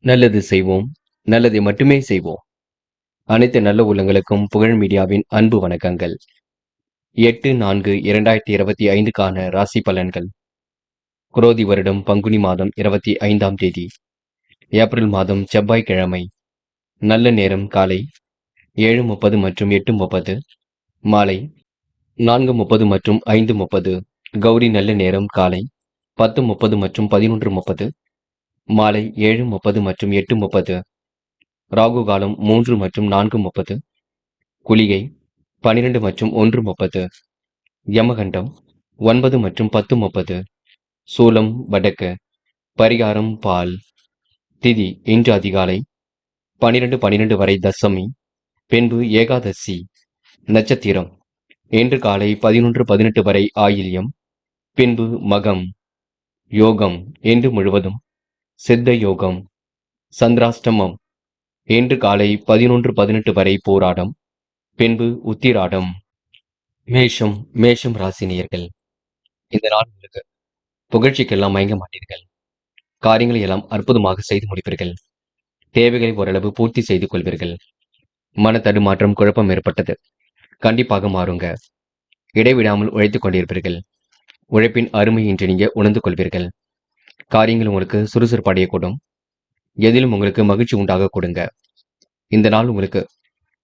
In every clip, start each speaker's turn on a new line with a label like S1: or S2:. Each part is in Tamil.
S1: நல்லது செய்வோம். நல்லதை மட்டுமே செய்வோம். அனைத்து நல்ல உள்ளங்களுக்கும் புகழ் மீடியாவின் அன்பு வணக்கங்கள். 8/4/2025க்கான ராசி பலன்கள். குரோதி வருடம் பங்குனி மாதம் 25ஆம் தேதி. ஏப்ரல் மாதம் செவ்வாய்க்கிழமை. நல்ல நேரம் காலை 7:30 மற்றும் 8:30. மாலை 4:30 மற்றும் 5:30. கௌரி நல்ல நேரம் காலை 10:30 மற்றும் 11:30. மாலை 7:30 மற்றும் 8:30. ராகு காலம் 3 மற்றும் 4:30. குளிகை 12 மற்றும் 1:30. யமகண்டம் 9 மற்றும் 10:30. சூலம் வடக்கு. பரிகாரம் பால். திதி இன்று அதிகாலை 12:12 வரை தசமி, பின்பு ஏகாதசி. நட்சத்திரம் இன்று காலை 11:18 வரை ஆயில்யம், பின்பு மகம். யோகம் இன்று முழுவதும் சித்த யோகம். சந்திராஷ்டமம் இன்று காலை 11:18 வரை போராடம், பின்பு உத்திராடம். மேஷம் ராசி நேயர்கள். இந்த நாள் உங்களுக்கு புகழ்ச்சிக்கெல்லாம் மயங்க மாட்டீர்கள். காரியங்களை எல்லாம் அற்புதமாக செய்து முடிப்பீர்கள். தேவைகளை ஓரளவு பூர்த்தி செய்து கொள்வீர்கள். மன தடுமாற்றம் குழப்பம் ஏற்பட்டது கண்டிப்பாக மாறுங்க. இடைவிடாமல் உழைத்துக் கொண்டிருப்பீர்கள். உழைப்பின் அருமை இன்று நீங்க உணர்ந்து கொள்வீர்கள். காரியங்கள் உங்களுக்கு சுறுசுறுப்பு அடையக்கூடும். எதிலும் உங்களுக்கு மகிழ்ச்சி உண்டாக கொடுங்க. இந்த நாள் உங்களுக்கு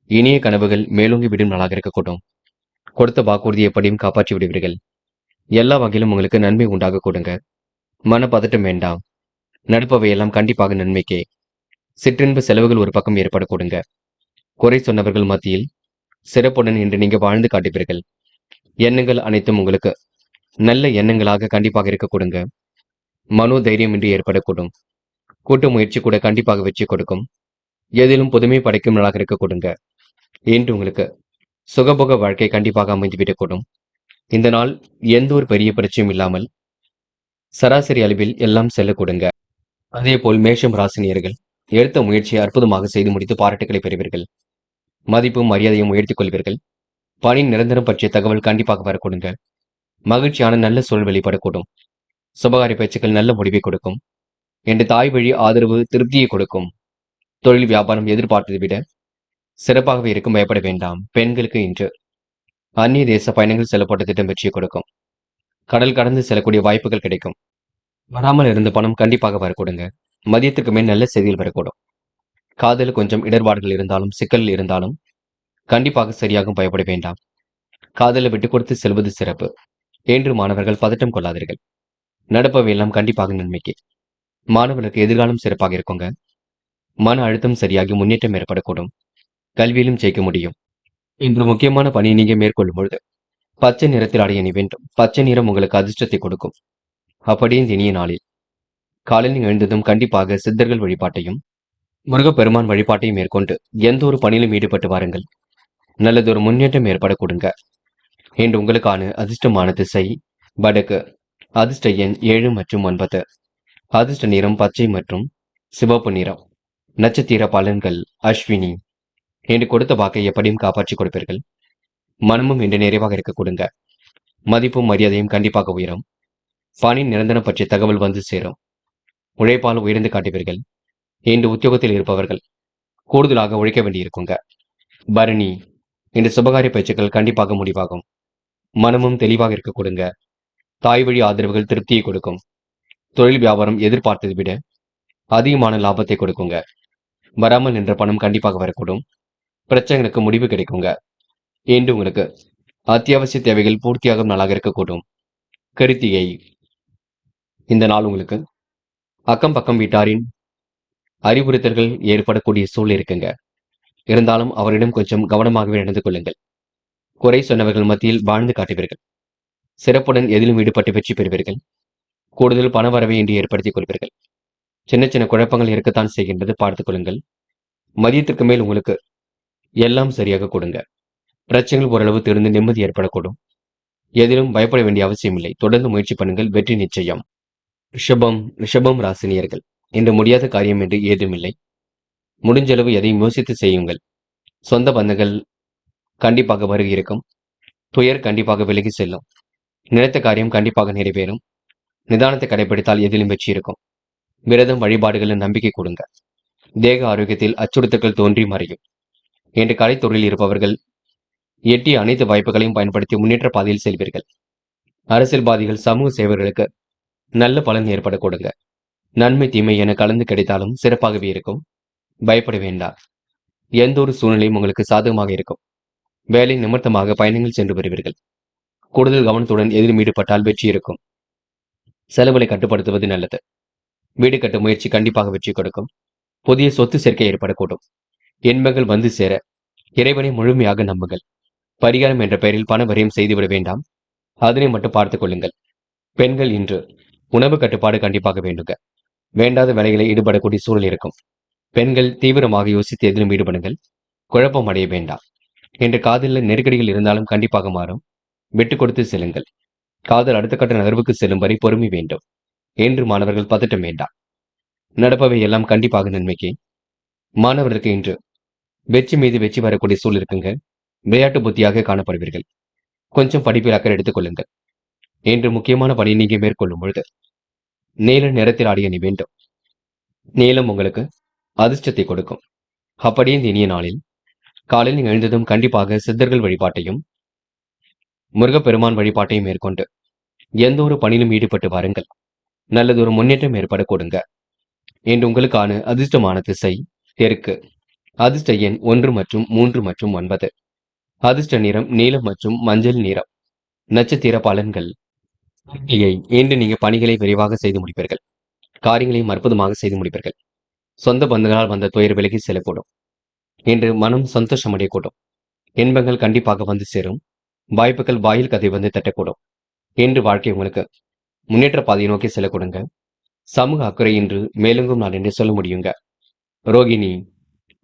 S1: இனிய கனவுகள் மேலோங்கி விடும் நாளாக இருக்கக்கூடும். கொடுத்த வாக்குறுதி எப்படியும் காப்பாற்றி விடுவீர்கள். எல்லா வகையிலும் உங்களுக்கு நன்மை உண்டாக கொடுங்க. மன பதட்டம் வேண்டாம். நடப்பவையெல்லாம் கண்டிப்பாக நன்மைக்கே. சிற்றின்ப செலவுகள் ஒரு பக்கம் ஏற்பட கொடுங்க. குறை சொன்னவர்கள் மத்தியில் சிறப்புடன் இன்று நீங்க வாழ்ந்து காட்டுவீர்கள். எண்ணங்கள் அனைத்தும் உங்களுக்கு நல்ல எண்ணங்களாக கண்டிப்பாக இருக்க கொடுங்க. மனோ தைரியம் இன்று ஏற்படக்கூடும். கூட்டு முயற்சி கூட கண்டிப்பாக வெற்றி கொடுக்கும். எதிலும் புதுமை படைக்கும் நாளாக இருக்க கொடுங்க. இன்று உங்களுக்கு சுகபோக வாழ்க்கை கண்டிப்பாக அமைந்துவிடக்கூடும். இந்த நாள் எந்த ஒரு பெரிய பிரச்சனையும் இல்லாமல் சராசரி அளவில் எல்லாம் செல்ல கொடுங்க. அதே போல் மேஷம் ராசினியர்கள் எடுத்த முயற்சியை அற்புதமாக செய்து முடித்து பாராட்டுகளை பெறுவீர்கள். மதிப்பும் மரியாதையும் உயர்த்திக் கொள்வீர்கள். பணி நிரந்தரம் பற்றிய தகவல் கண்டிப்பாக வரக்கூடுங்க. மகிழ்ச்சியான நல்ல சூழல் வெளிப்படக்கூடும். சுபகாரிய பேச்சுக்கள் நல்ல முடிவை கொடுக்கும். என்ற தாய் வழி ஆதரவு திருப்தியை கொடுக்கும். தொழில் வியாபாரம் எதிர்பார்த்ததை விட சிறப்பாகவே இருக்கும். பயப்பட வேண்டாம். பெண்களுக்கு இன்று அந்நிய தேச பயணங்கள் செல்லப்பட்ட திட்டம் வெற்றியை கொடுக்கும். கடல் கடந்து செல்லக்கூடிய வாய்ப்புகள் கிடைக்கும். வராமல் இருந்த பணம் கண்டிப்பாக வரக்கூடுங்க. மதியத்திற்கு மேல் நல்ல செய்திகள் வரக்கூடும். காதல் கொஞ்சம் இடர்பாடுகள் இருந்தாலும் சிக்கல் இருந்தாலும் கண்டிப்பாக சரியாகும். பயப்பட வேண்டாம். காதலை விட்டு கொடுத்து செல்வது சிறப்பு. என்று மாணவர்கள் பதட்டம் கொள்ளாதீர்கள். நடப்பவையெல்லாம் கண்டிப்பாக நன்மைக்கு. மாணவர்களுக்கு எதிர்காலம் சிறப்பாக இருக்குங்க. மன அழுத்தம் சரியாகி முன்னேற்றம் ஏற்படக்கூடும். கல்வியிலும் ஜெயிக்க முடியும். இன்று முக்கியமான பணியை நீங்க மேற்கொள்ளும் பொழுது பச்சை நிறத்தில் அடைய நீ வேண்டும். பச்சை நிறம் உங்களுக்கு அதிர்ஷ்டத்தை கொடுக்கும். அப்படியே இந்த இனிய நாளில் காலையில் எழுந்ததும் கண்டிப்பாக சித்தர்கள் வழிபாட்டையும் முருகப்பெருமான் வழிபாட்டையும் மேற்கொண்டு எந்த ஒரு பணியிலும் ஈடுபட்டு வாருங்கள். நல்லதொரு முன்னேற்றம் ஏற்பட கொடுங்க. இன்று உங்களுக்கான அதிர்ஷ்டமான திசை வடக்கு. அதிர்ஷ்ட எண் 7 மற்றும் 9. அதிர்ஷ்ட நிறம் பச்சை மற்றும் சிவப்பு நிறம். நட்சத்திர பலன்கள் அஸ்வினி. என்று கொடுத்த வாக்கை எப்படியும் காப்பாற்றி கொடுப்பீர்கள். மனமும் இன்று நிறைவாக இருக்க கொடுங்க. மதிப்பும் மரியாதையும் கண்டிப்பாக உயரும். பணி நிரந்தரம் பற்றிய தகவல் வந்து சேரும். உழைப்பால் உயர்ந்து காட்டுவீர்கள். இன்று உத்தியோகத்தில் இருப்பவர்கள் கூடுதலாக உழைக்க வேண்டியிருக்குங்க. பரணி. இன்று சுபகாரிய பேச்சுக்கள் கண்டிப்பாக முடிவாகும். மனமும் தெளிவாக இருக்க கொடுங்க. தாய் வழி ஆதரவுகள் திருப்தியை கொடுக்கும். தொழில் வியாபாரம் எதிர்பார்த்ததை விட அதிகமான லாபத்தை கொடுக்குங்க. வராமல் நின்ற பணம் கண்டிப்பாக வரக்கூடும். பிரச்சனைகளுக்கு முடிவு கிடைக்குங்க. இன்று உங்களுக்கு அத்தியாவசிய தேவைகள் பூர்த்தியாகும் நாளாக இருக்கக்கூடும். கிருத்திகை. இந்த நாள் உங்களுக்கு அக்கம் பக்கம் வீட்டாரின் அறிவுறுத்தல்கள் ஏற்படக்கூடிய சூழல் இருக்குங்க. இருந்தாலும் அவரிடம் கொஞ்சம் கவனமாகவே நடந்து கொள்ளுங்கள். குறை சொன்னவர்கள் மத்தியில் வாழ்ந்து காட்டுவீர்கள். சிறப்புடன் எதிலும் ஈடுபட்டு வெற்றி பெறுவீர்கள். கூடுதல் பண வரவை இன்று ஏற்படுத்திக் கொள்வீர்கள். சின்ன சின்ன குழப்பங்கள் இருக்கத்தான் செய்கின்றது, பார்த்துக் கொள்ளுங்கள். மதியத்திற்கு மேல் உங்களுக்கு எல்லாம் சரியாக கொடுங்க. பிரச்சனைகள் ஓரளவு தீர்ந்து நிம்மதி ஏற்படக்கூடும். எதிலும் பயப்பட வேண்டிய அவசியம் இல்லை. தொடர்ந்து முயற்சி பண்ணுங்கள். வெற்றி நிச்சயம். ரிஷபம் ராசினியர்கள். இன்று முடியாத காரியம் என்று ஏதுமில்லை. முடிஞ்சளவு எதையும் யோசித்து செய்யுங்கள். சொந்த பந்தங்கள் கண்டிப்பாக வருகை இருக்கும். துயர் கண்டிப்பாக விலகி செல்லும். நினைத்த காரியம் கண்டிப்பாக நிறைவேறும். நிதானத்தை கடைபிடித்தால் எதிலும் வெற்றி இருக்கும். விரதம் வழிபாடுகளில் நம்பிக்கை கொடுங்க. தேக ஆரோக்கியத்தில் அச்சுறுத்தல்கள் தோன்றி மறையும். இன்று கலைத்துறையில் இருப்பவர்கள் எட்டிய அனைத்து வாய்ப்புகளையும் பயன்படுத்தி முன்னேற்ற பாதையில் செல்வீர்கள். அரசியல்வாதிகள், சமூக சேவர்களுக்கு நல்ல பலன் ஏற்பட கொடுங்க. நன்மை தீமை என கலந்து கிடைத்தாலும் சிறப்பாகவே இருக்கும். பயப்பட வேண்டாம். எந்த ஒரு சூழ்நிலையும் உங்களுக்கு சாதகமாக இருக்கும். வேலை நிமித்தமாக பயணங்கள் சென்று வருவீர்கள். கூடுதல் கவனத்துடன் எதிலும் ஈடுபட்டால் வெற்றி இருக்கும். செலவுகளை கட்டுப்படுத்துவது நல்லது. வீடு கட்டும் முயற்சி கண்டிப்பாக வெற்றி கொடுக்கும். புதிய சொத்து சேர்க்கை ஏற்படக்கூடும். இன்பங்கள் வந்து சேர இறைவனை முழுமையாக நம்புங்கள். பரிகாரம் என்ற பெயரில் பண வரியம் செய்துவிட வேண்டாம். அதனை மட்டும் பார்த்துக் கொள்ளுங்கள். பெண்கள் இன்று உணவு கட்டுப்பாடு கண்டிப்பாக வேண்டுங்க. வேண்டாத வேலைகளை ஈடுபடக்கூடிய சூழல் இருக்கும். பெண்கள் தீவிரமாக யோசித்து எதிலும் ஈடுபடுங்கள். குழப்பம் அடைய வேண்டாம். இன்று காதலில் நெருக்கடிகள் இருந்தாலும் கண்டிப்பாக மாறும். விட்டுக் கொடுத்து செல்லுங்கள். காதல் அடுத்த கட்ட நகர்வுக்கு செல்லும் வரை பொறுமை வேண்டும். என்று மாணவர்கள் பதட்டம் வேண்டாம். நடப்பவை எல்லாம் கண்டிப்பாக நன்மைக்கு. மாணவர்களுக்கு இன்று வெற்றி மீது வெற்றி வரக்கூடிய சூழல் இருக்குங்க. விளையாட்டு புத்தியாக காணப்படுவீர்கள். கொஞ்சம் படிப்பில் அக்கறை எடுத்துக் கொள்ளுங்கள். இன்று முக்கியமான பணியை நீங்க மேற்கொள்ளும் பொழுது நீல நிறத்தில் ஆடிய நீ வேண்டும். நீலம் உங்களுக்கு அதிர்ஷ்டத்தை கொடுக்கும். அப்படியே இந்த இனிய நாளில் காலையில் நீங்கள் எழுந்ததும் கண்டிப்பாக சித்தர்கள் வழிபாட்டையும் முருகப்பெருமான் வழிபாட்டையும் மேற்கொண்டு எந்த ஒரு பணியிலும் ஈடுபட்டு வாருங்கள். நல்லதொரு முன்னேற்றம் ஏற்பட கொடுங்க. இன்று உங்களுக்கான அதிர்ஷ்டமான திசை தெற்கு. அதிர்ஷ்ட எண் 1 மற்றும் 3 மற்றும் 9. அதிர்ஷ்ட நிறம் நீலம் மற்றும் மஞ்சள் நிறம். நட்சத்திர பலன்கள். இன்று நீங்க பணிகளை விரைவாக செய்து முடிப்பீர்கள். காரியங்களையும் அற்புதமாக செய்து முடிப்பீர்கள். சொந்த பந்தங்களால் வந்த துயர் விலகி செல்லக்கூடும். இன்று மனம் சந்தோஷம் அடையக்கூடும். இன்பங்கள் கண்டிப்பாக வந்து சேரும். வாய்ப்புகள் வாயில் கதை வந்து தட்டக்கூடும். இன்று வாழ்க்கை உங்களுக்கு முன்னேற்ற பாதையை நோக்கி செல்லக்கூடுங்க. சமூக அக்கறை இன்று மேலெங்கும் நாள் என்று சொல்ல முடியுங்க. ரோகிணி,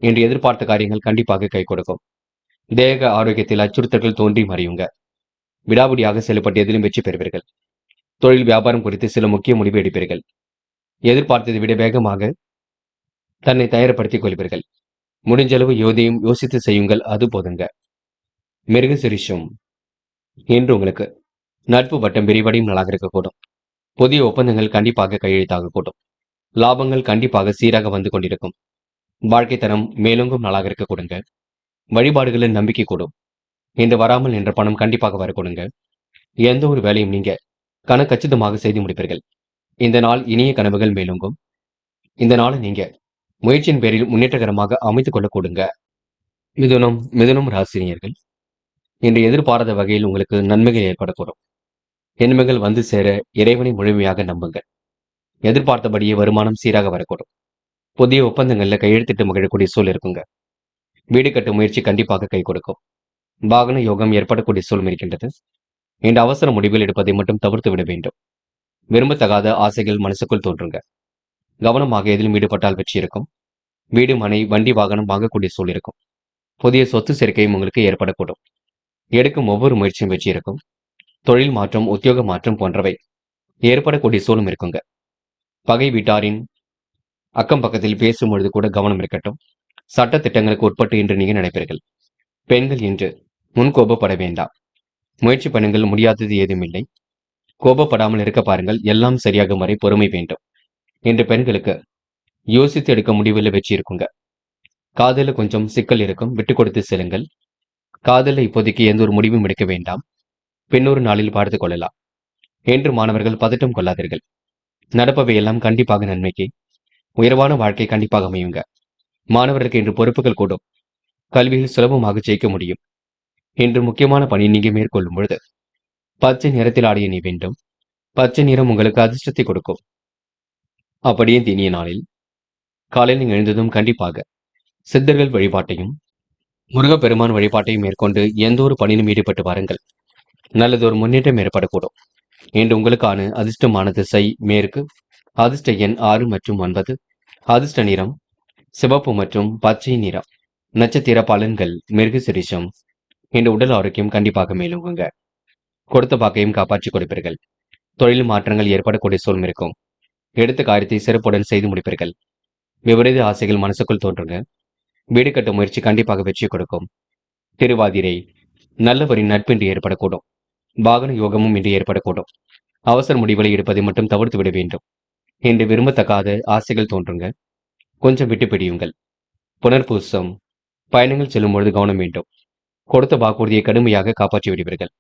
S1: இன்று எதிர்பார்த்த காரியங்கள் கண்டிப்பாக கை கொடுக்கும். தேக ஆரோக்கியத்தில் அச்சுறுத்தல்கள் தோன்றி மறையுங்க. விடாபிடியாக செயல்பட்டு எதிலும் வெற்றி பெறுவீர்கள். தொழில் வியாபாரம் குறித்து சில முக்கிய முடிவு எடுப்பீர்கள். எதிர்பார்த்ததை விட வேகமாக தன்னை தயார்படுத்திக் கொள்வீர்கள். முடிஞ்சளவு யோதையும் யோசித்து செய்யுங்கள், அது போதுங்க. மிருக சிரிஷம், இன்று உங்களுக்கு நட்பு வட்டம் விரிவடையும் நாளாக இருக்கக்கூடும். புதிய ஒப்பந்தங்கள் கண்டிப்பாக கையெழுத்தாகக்கூடும். லாபங்கள் கண்டிப்பாக சீராக வந்து கொண்டிருக்கும். வாழ்க்கை தரம் மேலோங்கும் நாளாக இருக்க கொடுங்க. வழிபாடுகளில் நம்பிக்கை கூடும். இன்று வராமல் நின்ற பணம் கண்டிப்பாக வர கொடுங்க. எந்த ஒரு வேலையும் நீங்க கணக்கச்சிதமாக செய்து முடிப்பீர்கள். இந்த நாள் இனிய கனவுகள் மேலோங்கும். இந்த நாளை நீங்க முயற்சியின் பேரில் முன்னேற்றகரமாக அமைத்துக் கொள்ள கொடுங்க. மிதுனம் ராசினியர்கள், இன்று எதிர்பாராத வகையில் உங்களுக்கு நன்மைகள் ஏற்படக்கூடும். நன்மைகள் வந்து சேர இறைவனை முழுமையாக நம்புங்கள். எதிர்பார்த்தபடியே வருமானம் சீராக வரக்கூடும். புதிய ஒப்பந்தங்கள்ல கையெழுத்திட்டு மகிழக்கூடிய சூழல் இருக்குங்க. வீடு கட்டும் முயற்சி கண்டிப்பாக கை கொடுக்கும். வாகன யோகம் ஏற்படக்கூடிய சூழல் இருக்கின்றது. இந்த அவசர முடிவுகள் எடுப்பதை மட்டும் தவிர்த்து விட வேண்டும். விரும்பத்தகாத ஆசைகள் மனசுக்குள் தோன்றுங்க. கவனமாக எதிலும் ஈடுபட்டால் வெற்றி இருக்கும். வீடு, மனை, வண்டி, வாகனம் வாங்கக்கூடிய சூழல் இருக்கும். புதிய சொத்து சேர்க்கையும் உங்களுக்கு ஏற்படக்கூடும். எடுக்கும் ஒவ்வொரு முயற்சியும் வெற்றி இருக்கும். தொழில் மாற்றம், உத்தியோக மாற்றம் போன்றவை ஏற்படக்கூடிய சூழலும் இருக்குங்க. பகை வீட்டாரின் அக்கம் பக்கத்தில் பேசும் பொழுது கூட கவனம் இருக்கட்டும். சட்ட திட்டங்களுக்கு உட்பட்டு இன்று நீங்க நினைப்பீர்கள். பெண்கள் இன்று முன் கோபப்பட வேண்டாம். முயற்சி பண்ணுங்கள், முடியாதது ஏதும் இல்லை. கோபப்படாமல் இருக்க பாருங்கள். எல்லாம் சரியாகும் வரை பொறுமை வேண்டும். இன்று பெண்களுக்கு யோசித்து எடுக்க முடிவில் வெற்றி இருக்குங்க. காதல கொஞ்சம் சிக்கல் இருக்கும். விட்டு கொடுத்து செல்லுங்கள். காதல இப்போதைக்கு எந்த ஒரு முடிவும் எடுக்க வேண்டாம். பின்னொரு நாளில் பார்த்துக் கொள்ளலாம். என்று மாணவர்கள் பதட்டம் கொள்ளாதீர்கள். நடப்பவை எல்லாம் கண்டிப்பாக நன்மைக்கு. உயர்வான வாழ்க்கை கண்டிப்பாக அமையுங்க. மாணவர்களுக்கு இன்று பொறுப்புகள் கூடும். கல்வியில் சுலபமாக ஜெயிக்க முடியும். இன்று முக்கியமான பணி நீங்க மேற்கொள்ளும் பொழுது பச்சை நிறத்தில் ஆடிய நீ வேண்டும். பச்சை நிறம் உங்களுக்கு அதிர்ஷ்டத்தை கொடுக்கும். அப்படியே இனிய நாளில் காலையில் நீங்கள் எழுந்ததும் கண்டிப்பாக சித்தர்கள் வழிபாட்டையும் முருகப்பெருமான் வழிபாட்டையும் மேற்கொண்டு எந்த ஒரு பணியிலும் ஈடுபட்டு வாருங்கள். நல்லதொரு முன்னேற்றம் ஏற்படக்கூடும். இன்று உங்களுக்கான அதிர்ஷ்டமான திசை மேற்கு. அதிர்ஷ்ட எண் 6 மற்றும் 9. அதிர்ஷ்ட நிறம் சிவப்பு மற்றும் பச்சை நிறம். நட்சத்திர பலன்கள் மிருகசிரிஷம். இன்று உடல் ஆரோக்கியம் கண்டிப்பாக மேலோங்குங்க. கொடுத்த பாக்கையும் காப்பாற்றிக் கொடுப்பீர்கள். தொழில் மாற்றங்கள் ஏற்படக்கூடிய சூழ்நிலை இருக்கும். எடுத்த காரியத்தை சிறப்புடன் செய்து முடிப்பீர்கள். விபரீத ஆசைகள் மனசுக்குள் தோன்றுங்க. வீடு கட்ட முயற்சி கண்டிப்பாக வெற்றி கொடுக்கும். திருவாதிரை, நல்லவரின் நட்பின்றி ஏற்படக்கூடும். வாகன யோகமும் இன்று ஏற்படக்கூடும். அவசர முடிவுகளை எடுப்பதை மட்டும் தவிர்த்து விட வேண்டும். இன்று விரும்பத்தக்காத ஆசைகள் தோன்றுங்க. கொஞ்சம் விட்டு பிடியுங்கள். புனர்பூசம். பயணங்கள் செல்லும்பொழுது கவனம் வேண்டும். கொடுத்த வாக்குறுதியை கடுமையாக காப்பாற்றி விடுவீர்கள்.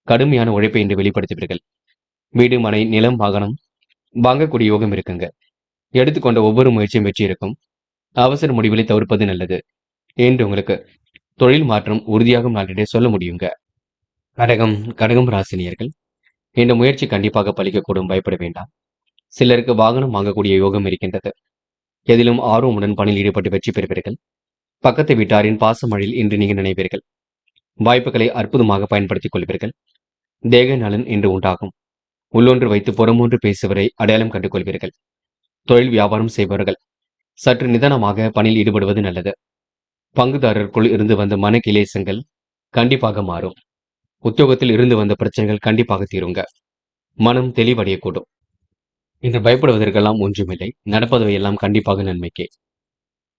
S1: கடுமையான உழைப்பை இன்று வெளிப்படுத்துவீர்கள். வீடு, மனை, நிலம், வாகனம் வாங்கக்கூடிய யோகம் இருக்குங்க. எடுத்துக்கொண்ட ஒவ்வொரு முயற்சியும் வெற்றி இருக்கும். அவசர முடிவுகளை தவிர்ப்பது நல்லது. என்று உங்களுக்கு தொழில் மாற்றம் உறுதியாகும் நாளிடையே சொல்ல முடியுங்க. கடகம் ராசினியர்கள், இந்த முயற்சி கண்டிப்பாக பலிக்கக்கூடும். பயப்பட வேண்டாம். சிலருக்கு வாகனம் வாங்கக்கூடிய யோகம் இருக்கின்றது. எதிலும் ஆர்வமுடன் பணியில் ஈடுபட்டு வெற்றி பெறுவீர்கள். பக்கத்து வீட்டாரின் பாசமழையில் இன்று நீங்கள் நினைவீர்கள். வாய்ப்புகளை அற்புதமாக பயன்படுத்திக் கொள்வீர்கள். தேக நலன் இன்று உண்டாகும். உள்ளொன்று வைத்து புறமொன்று பேசுவரை அடையாளம் கண்டு கொள்வீர்கள். தொழில் வியாபாரம் செய்பவர்கள் சற்று நிதானமாக பணியில் ஈடுபடுவது நல்லது. பங்குதாரருக்குள் இருந்து வந்த மன கிளேசங்கள் கண்டிப்பாக மாறும். உத்தியோகத்தில் இருந்து வந்த பிரச்சனைகள் கண்டிப்பாக தீருங்க. மனம் தெளிவடையக்கூடும். இன்று பயப்படுவதற்கெல்லாம் ஒன்றுமில்லை. நடப்பதையெல்லாம் கண்டிப்பாக நன்மைக்கே.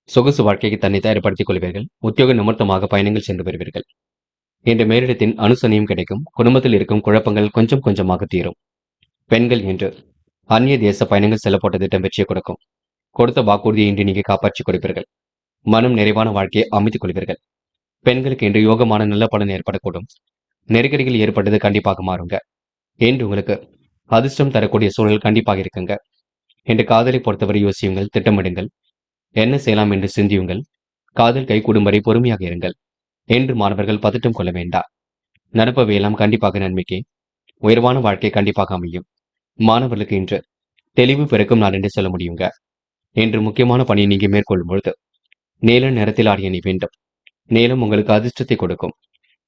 S1: சொகுசு வாழ்க்கைக்கு தன்னை தயார்படுத்திக் கொள்வீர்கள். உத்தியோக நிமித்தமாக பயணங்கள் சென்று வருவீர்கள். இன்று மேலிடத்தின் அனுசனையும் கிடைக்கும். குடும்பத்தில் இருக்கும் குழப்பங்கள் கொஞ்சம் கொஞ்சமாக தீரும். பெண்கள் என்று அந்நிய தேச பயணங்கள் செல்லப்பட்ட திட்டம் வெற்றியை கொடுக்கும். கொடுத்த வாக்குறுதியை இன்று நீங்க காப்பாற்றிக் கொடுப்பீர்கள். மனம் நிறைவான வாழ்க்கையை அமைத்துக் கொள்வீர்கள். பெண்களுக்கு இன்று யோகமான நல்ல பலன் ஏற்படக்கூடும். நெருக்கடிகள் ஏற்பட்டது கண்டிப்பாக மாறுங்க. என்று உங்களுக்கு அதிர்ஷ்டம் தரக்கூடிய சூழல் கண்டிப்பாக இருக்குங்க. என்று காதலை பொறுத்தவரை யோசியுங்கள், திட்டமிடுங்கள். என்ன செய்யலாம் என்று சிந்தியுங்கள். காதல் கைகூடும் வரை பொறுமையாக இருங்கள். என்று மாணவர்கள் பதட்டம் கொள்ள வேண்டாம். நடப்பவையெல்லாம் கண்டிப்பாக நன்மைக்கே. உயர்வான வாழ்க்கை கண்டிப்பாக அமையும். மாணவர்களுக்கு இன்று தெளிவு பிறக்கும் நாள் என்று சொல்ல முடியுங்க. என்று முக்கியமான பணியை நீங்க மேற்கொள்ளும் பொழுது நீல நிறத்தில் ஆடிய நீ வேண்டும். நீலம் உங்களுக்கு அதிர்ஷ்டத்தை கொடுக்கும்.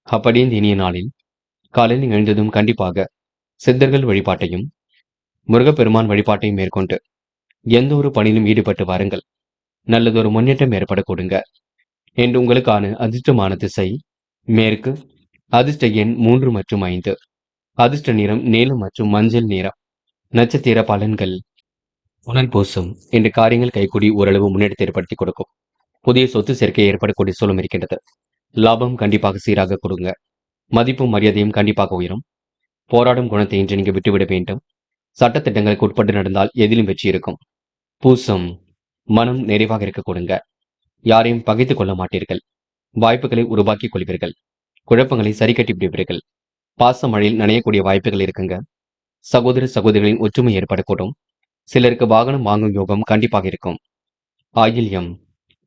S1: அப்படி இந்த இனிய நாளில் காலையில் எழுந்ததும் கண்டிப்பாக சித்தர்கள் வழிபாட்டையும் முருகப்பெருமான் வழிபாட்டையும் மேற்கொண்டு எந்த ஒரு பணியிலும் ஈடுபட்டு வாருங்கள். நல்லதொரு முன்னேற்றம் ஏற்பட கொடுங்க. என்று உங்களுக்கான அதிர்ஷ்டமான திசை மேற்கு. அதிர்ஷ்ட எண் 3 மற்றும் 5. அதிர்ஷ்ட நிறம் நீலம் மற்றும் மஞ்சள் நிறம். நட்சத்திர பலன்கள். புனர்பூசம். இன்று காரியங்கள் கைகூடி ஓரளவு முன்னேற்றத்தை ஏற்படுத்தி கொடுக்கும். புதிய சொத்து சேர்க்கை ஏற்படக்கூடிய சூழலும் இருக்கின்றது. லாபம் கண்டிப்பாக சீராக கொடுங்க. மதிப்பும் மரியாதையும் கண்டிப்பாக உயரும். போராடும் குணத்தை இன்று நீங்க விட்டுவிட வேண்டும். சட்டத்திட்டங்களுக்கு உட்பட்டு நடந்தால் எதிலும் வெற்றி இருக்கும். பூசம். மனம் நிறைவாக இருக்க கொடுங்க. யாரையும் பகைத்துக் கொள்ள மாட்டீர்கள். வாய்ப்புகளை உருவாக்கிக் கொள்வீர்கள். குழப்பங்களை சரி கட்டி விடுவீர்கள். பாச மழையில் நனையக்கூடிய வாய்ப்புகள் இருக்குங்க. சகோதர சகோதரிகளின் ஒற்றுமை ஏற்படக்கூடும். சிலருக்கு வாகனம் வாங்கும் யோகம் கண்டிப்பாக இருக்கும். ஆயில்யம்.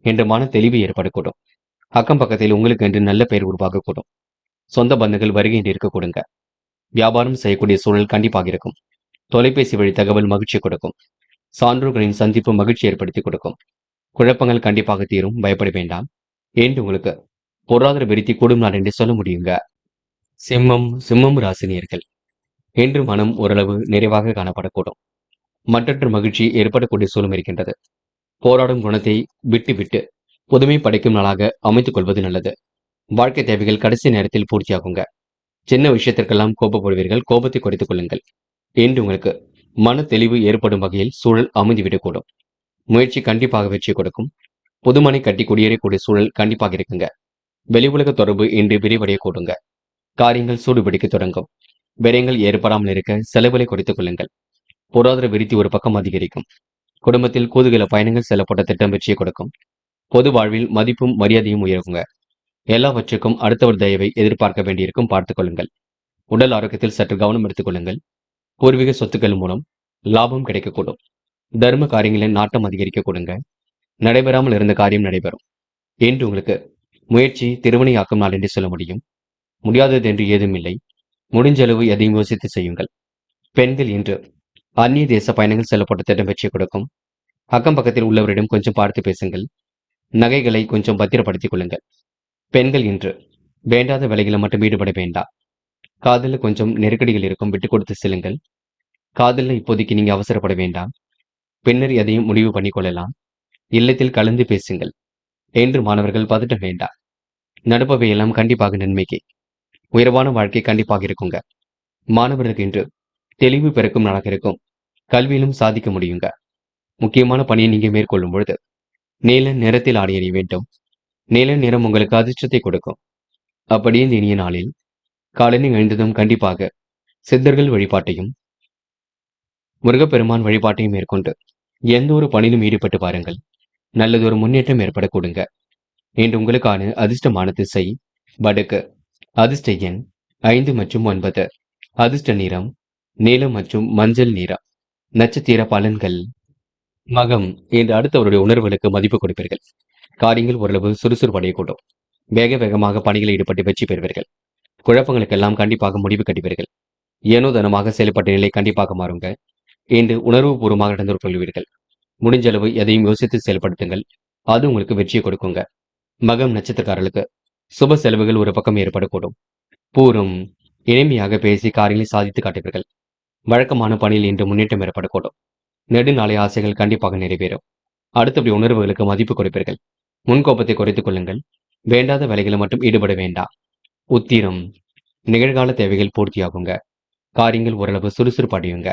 S1: என்ற மன தெளிவு ஏற்படக்கூடும். அக்கம் பக்கத்தில் உங்களுக்கு என்று நல்ல பெயர் உருவாகக்கூடும். சொந்த பந்துகள் வருகை என்று இருக்க கொடுங்க. வியாபாரம் செய்யக்கூடிய சூழல் கண்டிப்பாக இருக்கும். தொலைபேசி வழி தகவல் மகிழ்ச்சி கொடுக்கும். சான்றோர்களின் சந்திப்பு மகிழ்ச்சி ஏற்படுத்தி கொடுக்கும். குழப்பங்கள் கண்டிப்பாக தீரும். பயப்பட வேண்டாம். என்று உங்களுக்கு பொருளாதார விருத்தி கூடும் நாள் என்று சொல்ல முடியுங்க. சிம்மம் ராசினியர்கள், என்று மனம் ஓரளவு நிறைவாக காணப்படக்கூடும். மற்றற்ற மகிழ்ச்சி ஏற்படக்கூடிய சூழலும் இருக்கின்றது. போராடும் குணத்தை விட்டு புதுமை படைக்கும் நாளாக அமைத்துக் கொள்வது நல்லது. வாழ்க்கை தேவைகள் கடைசி நேரத்தில் பூர்த்தியாகுங்க. சின்ன விஷயத்திற்கெல்லாம் கோபப்படுவீர்கள். கோபத்தை குறைத்துக் கொள்ளுங்கள். என்று உங்களுக்கு மன தெளிவு ஏற்படும் வகையில் சூழல் அமைந்துவிடக்கூடும். முயற்சி கண்டிப்பாக வெற்றி கொடுக்கும். புதுமனை கட்டி குடியேறக்கூடிய சூழல் கண்டிப்பாக இருக்குங்க. வெளி உலக தொடர்பு இன்று விரிவடைய கூடுங்க. காரியங்கள் சூடுபிடிக்க தொடங்கும். விரயங்கள் ஏற்படாமல் இருக்க செலவுகளை குறைத்துக் கொள்ளுங்கள். பொருளாதார விருத்தி ஒரு பக்கம் அதிகரிக்கும். குடும்பத்தில் கூதுகல பயணங்கள் செல்லப்பட்ட திட்டம் வெற்றியை கொடுக்கும். பொது வாழ்வில் மதிப்பும் மரியாதையும் உயருங்க. எல்லாவற்றுக்கும் அடுத்தவர் தயவை எதிர்பார்க்க வேண்டியிருக்கும். பார்த்துக் கொள்ளுங்கள். உடல் ஆரோக்கியத்தில் சற்று கவனம் எடுத்துக் கொள்ளுங்கள். பூர்வீக சொத்துக்கள் மூலம் லாபம் கிடைக்கக்கூடும். தர்ம காரியங்களில் நாட்டம் அதிகரிக்க கொடுங்க. நடைபெறாமல் இருந்த காரியம் நடைபெறும். என்று உங்களுக்கு முயற்சி திருவினையாக்கும் நாள் என்று சொல்ல முடியும். முடியாதது என்று ஏதும் இல்லை. முடிஞ்ச அளவு எதையும் யோசித்து செய்யுங்கள். பெண்கள் என்று அந்நிய தேச பயணங்கள் செல்லப்பட்ட திட்டம் வெற்றி கொடுக்கும். அக்கம் பக்கத்தில் உள்ளவரிடம் கொஞ்சம் பார்த்து பேசுங்கள். நகைகளை கொஞ்சம் பத்திரப்படுத்திக் கொள்ளுங்கள். பெண்கள் என்று வேண்டாத வேலைகளை மட்டும் ஈடுபட வேண்டாம். காதலில் கொஞ்சம் நெருக்கடிகள் இருக்கும். விட்டுக் கொடுத்து செல்லுங்கள். காதலில் இப்போதைக்கு நீங்க அவசரப்பட வேண்டாம். பின்னர் எதையும் முடிவு பண்ணிக் கொள்ளலாம். இல்லத்தில் கலந்து பேசுங்கள். என்று மாணவர்கள் பதட்ட வேண்டாம். நடப்பவையெல்லாம் கண்டிப்பாக நன்மைக்கு. உயர்வான வாழ்க்கை கண்டிப்பாக இருக்குங்க. மாணவர்களுக்கு இன்று தெளிவு பிறக்கும் நாளாக இருக்கும். கல்வியிலும் சாதிக்க முடியுங்க. முக்கியமான பணியை நீங்க மேற்கொள்ளும் பொழுது நீல நிறத்தில் ஆடை அணிய வேண்டும். நீல நிறம் உங்களுக்கு அதிர்ஷ்டத்தை கொடுக்கும். அப்படியே இந்த இனிய நாளில் காலையில் எழுந்ததும் கண்டிப்பாக சித்தர்கள் வழிபாட்டையும் முருகப்பெருமான் வழிபாட்டையும் மேற்கொண்டு எந்த ஒரு பணியிலும் ஈடுபட்டு பாருங்கள். நல்லதொரு முன்னேற்றம் ஏற்பட கொடுங்க. இன்று உங்களுக்கான அதிர்ஷ்டமான திசை வடக்கு. அதிர்ஷ்ட எண் 5 மற்றும் 9. அதிர்ஷ்ட நிறம் நீலம் மற்றும் மஞ்சள் நிறம். நட்சத்திர பலன்கள். மகம். இன்று அடுத்தவருடைய உணர்வுகளுக்கு மதிப்பு கொடுப்பீர்கள். காரியங்கள் ஓரளவு சுறுசுறுப்பு அடையக்கூடும். வேக வேகமாக பணிகளில் ஈடுபட்டு வெற்றி பெறுவீர்கள். குழப்பங்களுக்கெல்லாம் கண்டிப்பாக முடிவு கட்டுவீர்கள். ஏனோ தனமாக செயல்பட்ட நிலை கண்டிப்பாக மாறுங்க. இன்று உணர்வுபூர்வமாக நடந்து கொள்வீர்கள். முடிஞ்ச அளவு எதையும் யோசித்து செயல்படுத்துங்கள். அது உங்களுக்கு வெற்றியை கொடுக்குங்க. மகம் நட்சத்திரக்காரர்களுக்கு சுப செலவுகள் ஒரு பக்கம் ஏற்படக்கூடும். பூரம். இனிமையாக பேசி காரியங்களை சாதித்து காட்டுவீர்கள். வழக்கமான பணியில் இன்று முன்னேற்றம் ஏற்படக்கூடும். நெடுநாளை ஆசைகள் கண்டிப்பாக நிறைவேறும். அடுத்தபடி உணர்வுகளுக்கு மதிப்பு கொடுப்பீர்கள். முன்கோபத்தை குறைத்துக் கொள்ளுங்கள். வேண்டாத வேலைகளை மட்டும் ஈடுபட வேண்டாம். உத்திரம். நிகழ்கால தேவைகள் பூர்த்தியாகுங்க. காரியங்கள் ஓரளவு சுறுசுறுப்பு அடையுங்க.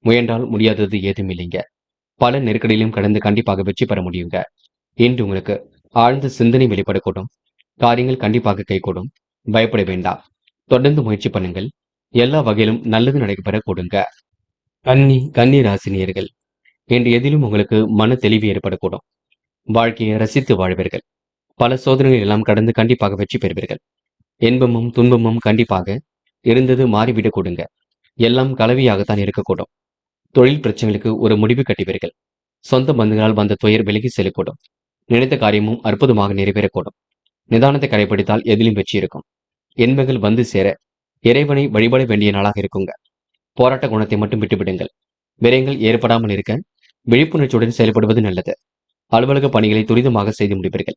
S1: முயன்றால் முடியாதது ஏதும் இல்லைங்க. பல நெருக்கடியிலும் கடந்து கண்டிப்பாக வெற்றி பெற முடியுங்க. இன்று உங்களுக்கு ஆழ்ந்த சிந்தனை வெளிப்படக்கூடும். காரியங்கள் கண்டிப்பாக கைகூடும். பயப்பட வேண்டாம். தொடர்ந்து முயற்சி பண்ணுங்கள். எல்லா வகையிலும் நல்லது நடைபெற கொடுங்க. கன்னி ராசினியர்கள். இன்று எதிலும் உங்களுக்கு மன தெளிவு ஏற்படக்கூடும். வாழ்க்கையை ரசித்து வாழ்வீர்கள். பல சோதனைகள் எல்லாம் கடந்து கண்டிப்பாக வெற்றி பெறுவீர்கள். இன்பமும் துன்பமும் கண்டிப்பாக இருந்தது மாறிவிடக் கொடுங்க. எல்லாம் கலவையாகத்தான் இருக்கக்கூடும். தொழில் பிரச்சனைகளுக்கு ஒரு முடிவு கட்டுவீர்கள். சொந்த பந்துகளால் வந்த துயர் விலகி செல்லக்கூடும். நினைத்த காரியமும் அற்புதமாக நிறைவேறக்கூடும். நிதானத்தை கடைபிடித்தால் எதிலும் வெற்றி இருக்கும். இன்பங்கள் வந்து சேர இறைவனை வழிபட வேண்டிய நாளாக இருக்குங்க. போராட்ட குணத்தை மட்டும் விட்டுவிடுங்கள். விரயங்கள் ஏற்படாமல் இருக்க விழிப்புணர்ச்சியுடன் செயல்படுவது நல்லது. அலுவலக பணிகளை துரிதமாக செய்து முடிப்பீர்கள்.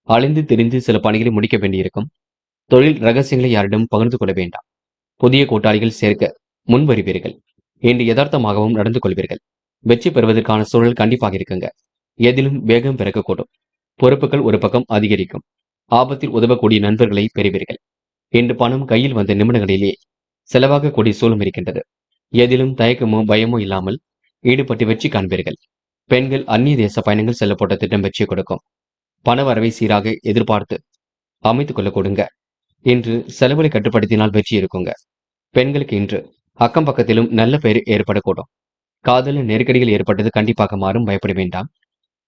S1: அலைந்து திரிந்து சில பணிகளை முடிக்க வேண்டியிருக்கும். தொழில் ரகசியங்களை யாரிடம் பகிர்ந்து கொள்ள வேண்டாம். புதிய கூட்டாளிகள் சேர்க்க முன்வருவீர்கள். இன்று யதார்த்தமாகவும் நடந்து கொள்வீர்கள். வெற்றி பெறுவதற்கான சூழல் கண்டிப்பாக இருக்குங்க. எதிலும் வேகம் பிறக்கக்கூடும். பொறுப்புகள் ஒரு பக்கம் அதிகரிக்கும். ஆபத்தில் உதவக்கூடிய நண்பர்களை பெறுவீர்கள். இன்று பணம் கையில் வந்த நிமிடங்களிலே செலவாகக்கூடிய சூழலும் இருக்கின்றது. எதிலும் தயக்கமோ பயமோ இல்லாமல் ஈடுபட்டு வெற்றி காண்பீர்கள். பெண்கள் அந்நிய தேச பயணங்கள் செல்லப்பட்ட திட்டம் வெற்றி கொடுக்கும். பண வரவை சீராக எதிர்பார்த்து அமைத்துக் கொள்ள கொடுங்க. இன்று செலவுகளை கட்டுப்படுத்தினால் வெற்றி இருக்குங்க. பெண்களுக்கு இன்று அக்கம் பக்கத்திலும் நல்ல பெயர் ஏற்படக்கூடும். காதலில் நெருக்கடிகள் ஏற்பட்டது கண்டிப்பாக மாறும். பயப்பட வேண்டாம்.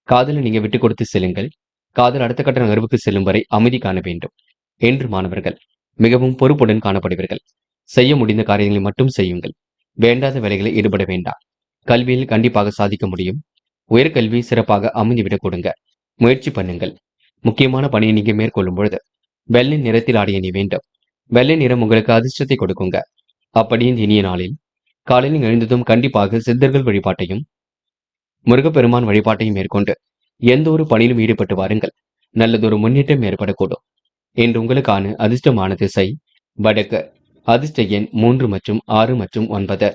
S1: காதலை நீங்க விட்டுக் கொடுத்து செல்லுங்கள். காதல் அடுத்த கட்ட நகர்வுக்கு செல்லும் வரை அமைதி காண வேண்டும். என்று மாணவர்கள் மிகவும் பொறுப்புடன் காணப்படுவீர்கள். செய்ய முடிந்த காரியங்களை மட்டும் செய்யுங்கள். வேண்டாத வேலைகளை ஈடுபட வேண்டாம். கல்வியில் கண்டிப்பாக சாதிக்க முடியும். உயர்கல்வி சிறப்பாக அமைந்துவிடக் கொடுங்க. முயற்சி பண்ணுங்கள். முக்கியமான பணியை நீங்க மேற்கொள்ளும் பொழுது வெள்ளை நிறத்தில் ஆடிய நீ வேண்டும். வெள்ளை நிறம் உங்களுக்கு அதிர்ஷ்டத்தை கொடுக்குங்க. அப்படி இந்த இனிய நாளில் காலையில் எழுந்ததும் கண்டிப்பாக சித்தர்கள் வழிபாட்டையும் முருகப்பெருமான் வழிபாட்டையும் மேற்கொண்டு எந்த ஒரு பணியிலும் ஈடுபட்டு வாருங்கள். நல்லதொரு முன்னேற்றம் ஏற்படக்கூடும். இன்று உங்களுக்கான அதிர்ஷ்டமான திசை வடக்கு. அதிர்ஷ்ட எண் 3 மற்றும் 6 மற்றும் 9.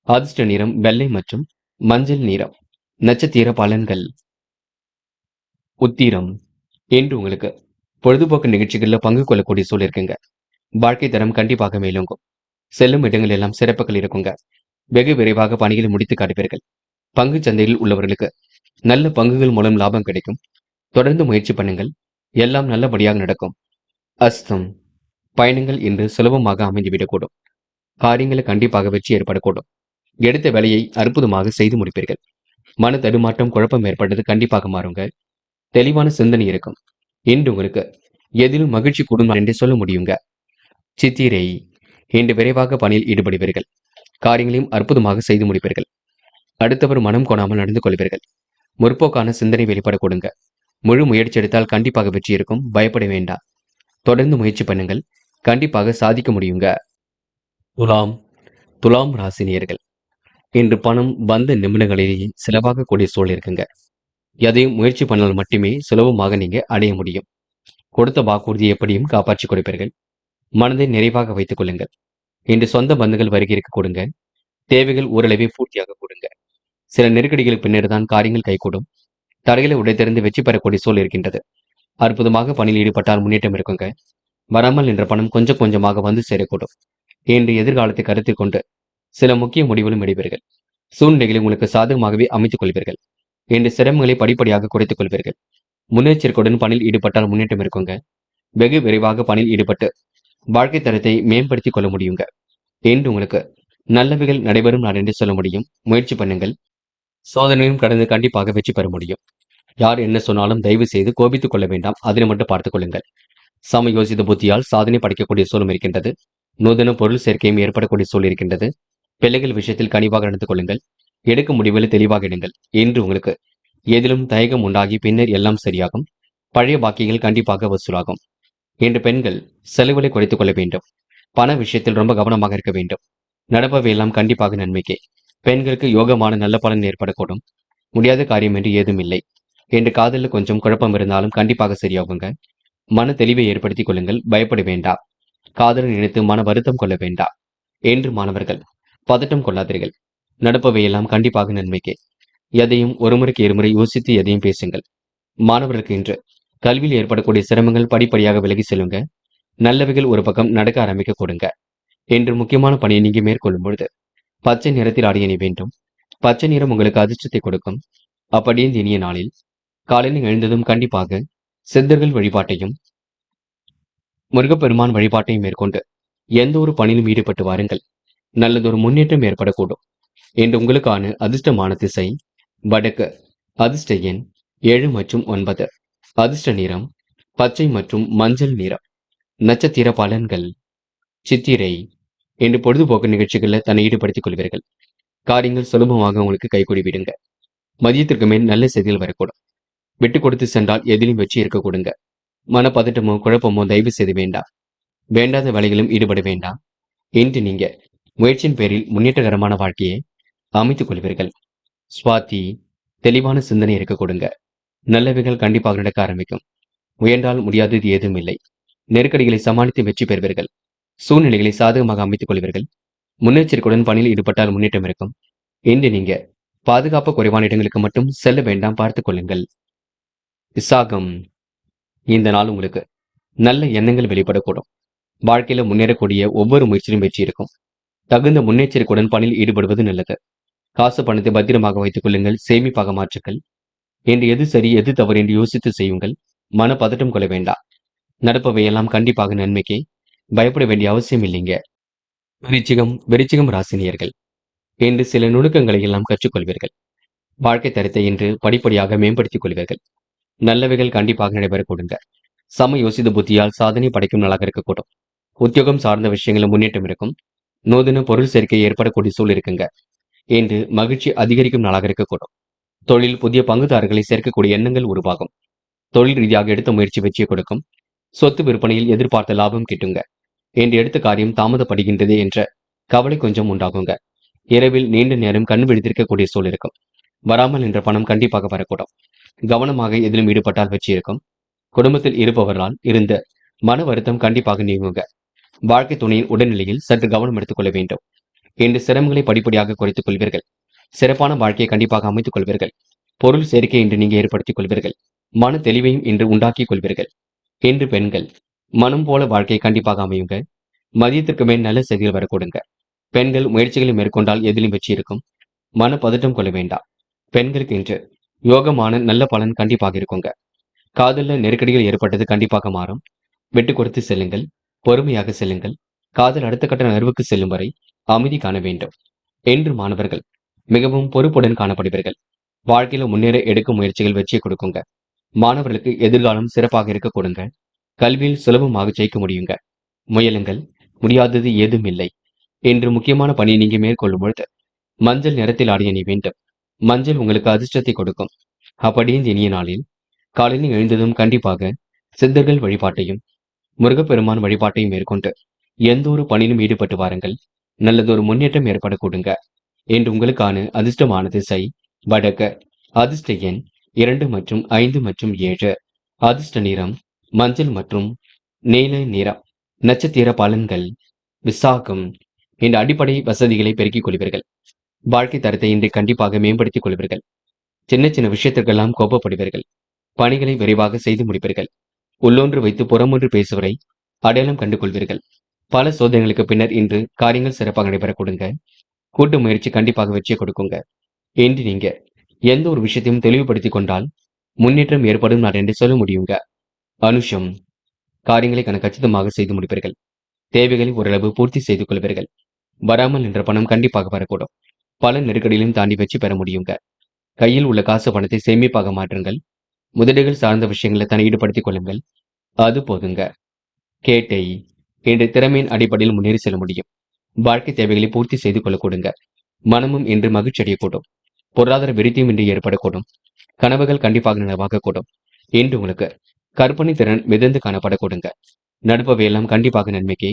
S1: அதிர்ஷ்ட நிறம் வெள்ளை மற்றும் மஞ்சள் நிறம். நட்சத்திர பலன்கள். உத்திரம். இன்று உங்களுக்கு பொழுதுபோக்கு நிகழ்ச்சிகள்ல பங்கு கொள்ளக்கூடிய சூழல் இருக்குங்க. வாழ்க்கை தரம் கண்டிப்பாக மேலோங்கும். செல்லும் இடங்கள் எல்லாம் சிறப்புகள் இருக்குங்க. வெகு விரைவாக பணிகளை முடித்து காட்டுவீர்கள். பங்கு சந்தையில் உள்ளவர்களுக்கு நல்ல பங்குகள் மூலம் லாபம் கிடைக்கும். தொடர்ந்து முயற்சி பண்ணுங்கள். எல்லாம் நல்லபடியாக நடக்கும். அஸ்தம். பயணங்கள் இன்று சுலபமாக அமைந்துவிடக்கூடும். காரியங்களை கண்டிப்பாக வெற்றி ஏற்படக்கூடும். எடுத்த வேலையை அற்புதமாக செய்து முடிப்பீர்கள். மன தடுமாற்றம் குழப்பம் ஏற்பட்டது கண்டிப்பாக மாறுங்க. தெளிவான சிந்தனை இருக்கும். இன்று உங்களுக்கு எதிலும் மகிழ்ச்சி கூடும் என்றே சொல்ல முடியுங்க. சித்திரை. இன்று விரைவாக பணியில் ஈடுபடுவீர்கள். காரியங்களையும் அற்புதமாக செய்து முடிப்பீர்கள். அடுத்தவர் மனம் கொணாமல் நடந்து கொள்வீர்கள். முற்போக்கான சிந்தனை வெளிப்பட கொடுங்க. முழு முயற்சி எடுத்தால் கண்டிப்பாக வெற்றி இருக்கும். பயப்பட வேண்டாம். தொடர்ந்து முயற்சி பண்ணுங்கள். கண்டிப்பாக சாதிக்க முடியுங்க. துலாம் ராசினியர்கள். இன்று பணம் வந்த நிமிடங்களிலேயே செலவாகக்கூடிய சூழல் இருக்குங்க. எதையும் முயற்சி பண்ணால் மட்டுமே சுலபமாக நீங்க அடைய முடியும். கொடுத்த வாக்குறுதியை எப்படியும் காப்பாற்றி கொடுப்பீர்கள். மனதை நிறைவாக வைத்துக் கொள்ளுங்கள். இன்று சொந்த பந்துகள் வருகைக்கு கொடுங்க. தேவைகள் ஓரளவே பூர்த்தியாக கொடுங்க. சில நெருக்கடிகளுக்கு பின்னர் தான் காரியங்கள் கைகூடும். தடைகளை உடைத்தெறிந்து வெற்றி பெறக்கூடிய சூழல் இருக்கின்றது. அற்புதமாக பணியில் ஈடுபட்டால் முன்னேற்றம் இருக்குங்க. வராமல் நின்ற பணம் கொஞ்சம் கொஞ்சமாக வந்து சேரக்கூடும். இன்று எதிர்காலத்தை கருத்தில் கொண்டு சில முக்கிய முடிவுகளும் எடுப்பீர்கள். சூழ்நிலைகளை உங்களுக்கு சாதகமாகவே அமைத்துக் கொள்வீர்கள். இன்று சிரமங்களை படிப்படியாக குறைத்துக் கொள்வீர்கள். முன்னெச்சரிக்கையுடன் பணியில் ஈடுபட்டால் முன்னேற்றம் இருக்குங்க. வெகு விரைவாக பணியில் ஈடுபட்டு வாழ்க்கை தரத்தை மேம்படுத்திக் கொள்ள முடியுங்க. இன்று உங்களுக்கு நல்லவைகள் நடைபெறும் நாள் என்று சொல்ல முடியும். முயற்சி பண்ணுங்கள். சோதனையும் கடந்து கண்டிப்பாக வெற்றி பெற முடியும். யார் என்ன சொன்னாலும் தயவு செய்து கோபித்துக் கொள்ள வேண்டாம். அதனை மட்டும் பார்த்துக் கொள்ளுங்கள். சமயோசித புத்தியால் சாதனை படைக்கக்கூடிய சூழலும் இருக்கின்றது. நூதன பொருள் சேர்க்கையும் ஏற்படக்கூடிய சூழல் இருக்கின்றது. பிள்ளைகள் விஷயத்தில் கனிவாக நடந்து கொள்ளுங்கள். எடுக்கும் முடிவில் தெளிவாக எடுங்கள். இன்று உங்களுக்கு எதிலும் தயக்கம் உண்டாகி பின்னர் எல்லாம் சரியாகும். பழைய பாக்கிகள் கண்டிப்பாக வசூலாகும். இன்று பெண்கள் செலவுகளை குறைத்துக் கொள்ள வேண்டும். பண விஷயத்தில் ரொம்ப கவனமாக இருக்க வேண்டும். நடப்பவை எல்லாம் கண்டிப்பாக நன்மைக்கே. பெண்களுக்கு யோகமான நல்ல பலன் ஏற்படக்கூடும். முடியாத காரியம் என்று ஏதும் இல்லை. என்று காதலில் கொஞ்சம் குழப்பம் இருந்தாலும் கண்டிப்பாக சரியாகுங்க. மன தெளிவை ஏற்படுத்திக் கொள்ளுங்கள். பயப்பட வேண்டாம். காதலை நினைத்து மன வருத்தம் கொள்ள வேண்டாம். என்று மாணவர்கள் பதட்டம் கொள்ளாதீர்கள். நடப்பவையெல்லாம் கண்டிப்பாக நன்மைக்கே. எதையும் ஒருமுறைக்கு இருமுறை யோசித்து எதையும் பேசுங்கள். மாணவர்களுக்கு இன்று கல்வியில் ஏற்படக்கூடிய சிரமங்கள் படிப்படியாக விலகி செல்லுங்க. நல்லவைகள் ஒரு பக்கம் நடக்க ஆரம்பிக்க கொடுங்க. என்று முக்கியமான பணியை நீங்க மேற்கொள்ளும் பொழுது பச்சை நிறத்தில் ஆடை அணி வேண்டும். பச்சை நிறம் உங்களுக்கு அதிர்ஷ்டத்தை கொடுக்கும். அப்படியே இந்த இனிய நாளில் காலையில் எழுந்ததும் கண்டிப்பாக சித்தர்கள் வழிபாட்டையும் முருகப்பெருமான் வழிபாட்டையும் மேற்கொண்டு எந்த ஒரு பணியிலும் ஈடுபட்டு வாருங்கள். நல்லதொரு முன்னேற்றம் ஏற்படக்கூடும். என்று உங்களுக்கான அதிர்ஷ்டமான திசை வடக்கு. அதிர்ஷ்ட எண் 7 மற்றும் 9. அதிர்ஷ்ட நிறம் பச்சை மற்றும் மஞ்சள் நிறம். நட்சத்திர பலன்கள் சித்திரை. என்று பொழுதுபோக்கு நிகழ்ச்சிகளில் தன்னை ஈடுபடுத்திக் கொள்வீர்கள். காரியங்கள் சுலபமாக உங்களுக்கு கைகூடி விடுங்க. மதியத்திற்கு மேல் நல்ல செய்திகள் வரக்கூடும். விட்டு கொடுத்து சென்றால் எதிலும் வெற்றி இருக்க கொடுங்க. மனப்பதட்டமோ குழப்பமோ தயவு செய்து வேண்டாம். வேண்டாத வேலைகளும் ஈடுபட வேண்டாம். இன்று நீங்க முயற்சியின் பேரில் முன்னேற்றகரமான வாழ்க்கையை அமைத்துக் கொள்வீர்கள். சுவாதி. தெளிவான சிந்தனை இருக்க கொடுங்க. நல்லவைகள் கண்டிப்பாக நடக்க ஆரம்பிக்கும். முயன்றால் முடியாதது ஏதும் இல்லை. நெருக்கடிகளை சமாளித்து வெற்றி பெறுவீர்கள். சூழ்நிலைகளை சாதகமாக அமைத்துக் கொள்வீர்கள். முன்னெச்சரிக்கையுடன் பணியில் ஈடுபட்டால் முன்னேற்றம் இருக்கும். இன்று நீங்க பாதுகாப்பு குறைவான இடங்களுக்கு மட்டும் செல்ல வேண்டாம், பார்த்துக் கொள்ளுங்கள். விசாகம். இந்த நாள் உங்களுக்கு நல்ல எண்ணங்கள் வெளிப்படக்கூடும். வாழ்க்கையில முன்னேறக்கூடிய ஒவ்வொரு முயற்சியிலும் வெற்றி இருக்கும். தகுந்த முன்னெச்சரிக்கையுடன் பணியில் ஈடுபடுவது நல்லது. காசு பணத்தை பத்திரமாக வைத்துக் கொள்ளுங்கள். சேமிப்பாக மாற்றுங்கள். என்று எது சரி எது தவறு என்று யோசித்து செய்யுங்கள். மன பதட்டம் கொள்ள வேண்டாம். நடப்பவையெல்லாம் கண்டிப்பாக நன்மைக்கே. பயப்பட வேண்டிய அவசியம் இல்லைங்க. விருச்சிகம் ராசினியர்கள் என்று சில நுணுக்கங்களை எல்லாம் கற்றுக்கொள்வீர்கள். வாழ்க்கை தரத்தை இன்று படிப்படியாக மேம்படுத்திக் கொள்வீர்கள். நல்லவைகள் கண்டிப்பாக நடைபெற கொடுங்க. சம யோசித புத்தியால் சாதனை படைக்கும் நாளாக இருக்கக்கூடும். உத்தியோகம் சார்ந்த விஷயங்களும் முன்னேற்றம் இருக்கும். நூதன பொருள் சேர்க்கை ஏற்படக்கூடிய சூழல் இருக்குங்க. என்று மகிழ்ச்சி அதிகரிக்கும் நாளாக இருக்கக்கூடும். தொழில் புதிய பங்குதாரர்களை சேர்க்கக்கூடிய எண்ணங்கள் உருவாகும். தொழில் ரீதியாக எடுத்த முயற்சி வெற்றியை கொடுக்கும். சொத்து விற்பனையில் எதிர்பார்த்த லாபம் கிட்டுங்க. என்று எடுத்த காரியம் தாமதப்படுகின்றதே என்ற கவலை கொஞ்சம் உண்டாகுங்க. இரவில் நீண்ட நேரம் கண் விழித்திருக்கக்கூடிய சூழல் இருக்கும். வராமல் என்ற பணம் கண்டிப்பாக வரக்கூடும். கவனமாக எதிலும் ஈடுபட்டால் வெற்றி இருக்கும். குடும்பத்தில் இருப்பவர்களால் இருந்த மன வருத்தம் கண்டிப்பாக நீங்குங்க. வாழ்க்கை துணையின் உடல்நிலையில் சற்று கவனம் எடுத்துக் கொள்ள வேண்டும். என்று சிரமங்களை படிப்படியாக குறைத்துக் கொள்வீர்கள். சிறப்பான வாழ்க்கையை கண்டிப்பாக அமைத்துக் கொள்வீர்கள். பொருள் சேர்க்கை என்று நீங்க ஏற்படுத்திக் கொள்வீர்கள். மன தெளிவையும் இன்று உண்டாக்கிக் கொள்வீர்கள். என்று பெண்கள் மனம் போல வாழ்க்கையை கண்டிப்பாக அமையுங்க. மதியத்திற்கு மேல் நல்ல செய்திகள் வரக்கூடுங்க. பெண்கள் முயற்சிகளை மேற்கொண்டால் எதிலும் வெற்றி இருக்கும். மன பதட்டம் கொள்ள வேண்டாம். பெண்களுக்கு இன்று யோகமான நல்ல பலன் கண்டிப்பாக இருக்குங்க. காதல்ல நெருக்கடிகள் ஏற்பட்டது கண்டிப்பாக மாறும். விட்டு கொடுத்து செல்லுங்கள். பொறுமையாக செல்லுங்கள். காதல் அடுத்த கட்ட நகர்வுக்கு செல்லும் வரை அமைதி காண வேண்டும். என்று மாணவர்கள் மிகவும் பொறுப்புடன் காணப்படுவீர்கள். வாழ்க்கையில முன்னேற எடுக்கும் முயற்சிகள் வெற்றியை கொடுக்குங்க. மாணவர்களுக்கு எதிர்காலம் சிறப்பாக இருக்க கொடுங்க. கல்வியில் சுலபமாக ஜெயிக்க முடியுங்க. முயலுங்கள். முடியாதது ஏதும் இல்லை. என்று முக்கியமான பணியை நீங்க மேற்கொள்ளும் பொழுது மஞ்சள் நிறத்தில் ஆடிய நீ வேண்டும். மஞ்சள் உங்களுக்கு அதிர்ஷ்டத்தை கொடுக்கும். அப்படியே இந்த இனிய நாளில் காலையில் எழுந்ததும் கண்டிப்பாக சித்தர்கள் வழிபாட்டையும் முருகப்பெருமான் வழிபாட்டையும் மேற்கொண்டு எந்த ஒரு பணியிலும் ஈடுபட்டு வாருங்கள். நல்லதொரு முன்னேற்றம் ஏற்பட கொடுங்க. என்று உங்களுக்கான அதிர்ஷ்டமான திசை வடக்கு. அதிர்ஷ்ட எண் 2 மற்றும் 5 மற்றும் 7. அதிர்ஷ்ட நிறம் மஞ்சள் மற்றும் நீல நிறம். நட்சத்திர பலன்கள் விசாகம். இந்த அடிப்படை வசதிகளை பெருக்கிக் கொள்வீர்கள். வாழ்க்கை தரத்தை இன்று கண்டிப்பாக மேம்படுத்திக் கொள்வீர்கள். சின்ன சின்ன விஷயத்திற்கெல்லாம் கோபப்படுவீர்கள். பணிகளை விரைவாக செய்து முடிப்பீர்கள். உள்ளொன்று வைத்து புறமொன்று பேசுவரை அடையாளம் கண்டு கொள்வீர்கள். பல சோதனைகளுக்கு பின்னர் இன்று காரியங்கள் சிறப்பாக நடைபெற கொடுங்க. கூட்டு முயற்சி கண்டிப்பாக வெற்றியை கொடுக்குங்க. என்று நீங்க எந்த ஒரு விஷயத்தையும் தெளிவுபடுத்திக் கொண்டால் முன்னேற்றம் ஏற்படும் நாள் என்று சொல்ல முடியுங்க. அனுஷம். காரியங்களை கச்சிதமாக செய்து முடிப்பீர்கள். தேவைகளை ஓரளவு பூர்த்தி செய்து கொள்வீர்கள். வராமல் என்ற பணம் கண்டிப்பாக வரக்கூடும். பல நெருக்கடியிலும் தாண்டி வெற்றி பெற முடியுங்க. கையில் உள்ள காசு பணத்தை சேமிப்பாக மாற்றுங்கள். முதலீடுகள் சார்ந்த விஷயங்களை தன்னை ஈடுபடுத்திக் கொள்ளுங்கள். அது போதுங்க. கேட்டை இன்று திறமையின் அடிப்படையில் முன்னேறி செல்ல முடியும். வாழ்க்கை தேவைகளை பூர்த்தி செய்து கொள்ள கொடுங்க. மனமும் இன்று மகிழ்ச்சி அடையக்கூடும். பொருளாதார விருத்தியும் இன்று ஏற்படக்கூடும். கனவுகள் கண்டிப்பாக நனவாகக்கூடும். இன்று உங்களுக்கு கற்பனை திறன் மிதந்து காணப்பட கொடுங்க. நடப்பவையெல்லாம் கண்டிப்பாக நன்மைக்கே.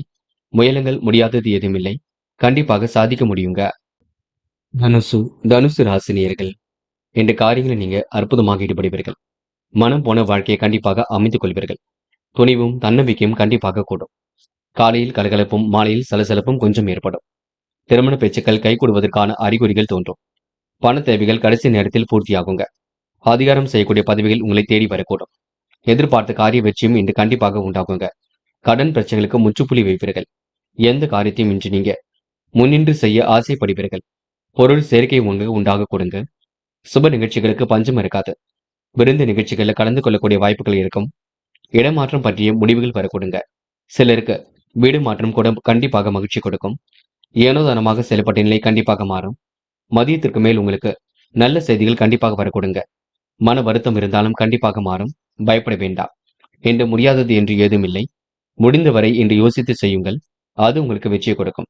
S1: முயலுங்கள், முடியாதது எதுவுமில்லை. கண்டிப்பாக சாதிக்க முடியுங்க. தனுசு தனுசு ராசினியர்கள் என்ற காரியங்களை நீங்க அற்புதமாக ஈடுபடுவீர்கள். மனம் போன வாழ்க்கையை கண்டிப்பாக அமைத்துக் கொள்வீர்கள். துணிவும் தன்னம்பிக்கையும் கண்டிப்பாக கூடும். காலையில் கலகலப்பும், மாலையில் சலசலப்பும் கொஞ்சம் ஏற்படும். திருமண பேச்சுக்கள் கைகூடுவதற்கான அறிகுறிகள் தோன்றும். பண தேவைகள் கடைசி நேரத்தில் பூர்த்தியாகுங்க. அதிகாரம் செய்யக்கூடிய பதவிகள் உங்களை தேடி வரக்கூடும். எதிர்பார்த்த காரிய வெற்றியும் இன்று கண்டிப்பாக உண்டாகுங்க. கடன் பிரச்சனைகளுக்கு முற்றுப்புள்ளி வைப்பீர்கள். எந்த காரியத்தையும் இன்று நீங்க முன்னின்று செய்ய ஆசைப்படுவீர்கள். பொருள் சேர்க்கை உண்டாக கொடுங்க. சுப நிகழ்ச்சிகளுக்கு பஞ்சம் இருக்காது. விருந்து நிகழ்ச்சிகளில் கலந்து கொள்ளக்கூடிய வாய்ப்புகள் இருக்கும். இடமாற்றம் பற்றிய முடிவுகள் வரக்கூடுங்க. சிலருக்கு வீடு மாற்றம் கூட கண்டிப்பாக மகிழ்ச்சி கொடுக்கும். ஏனோதானமாக செயல்பட்ட நிலை கண்டிப்பாக மாறும். மதியத்திற்கு மேல் உங்களுக்கு நல்ல செய்திகள் கண்டிப்பாக வரக்கூடுங்க. மன வருத்தம் இருந்தாலும் கண்டிப்பாக மாறும். பயப்பட வேண்டாம். இன்று முடியாதது என்று ஏதுமில்லை. முடிந்தவரை இன்று யோசித்து செய்யுங்கள். அது உங்களுக்கு வெற்றியை கொடுக்கும்.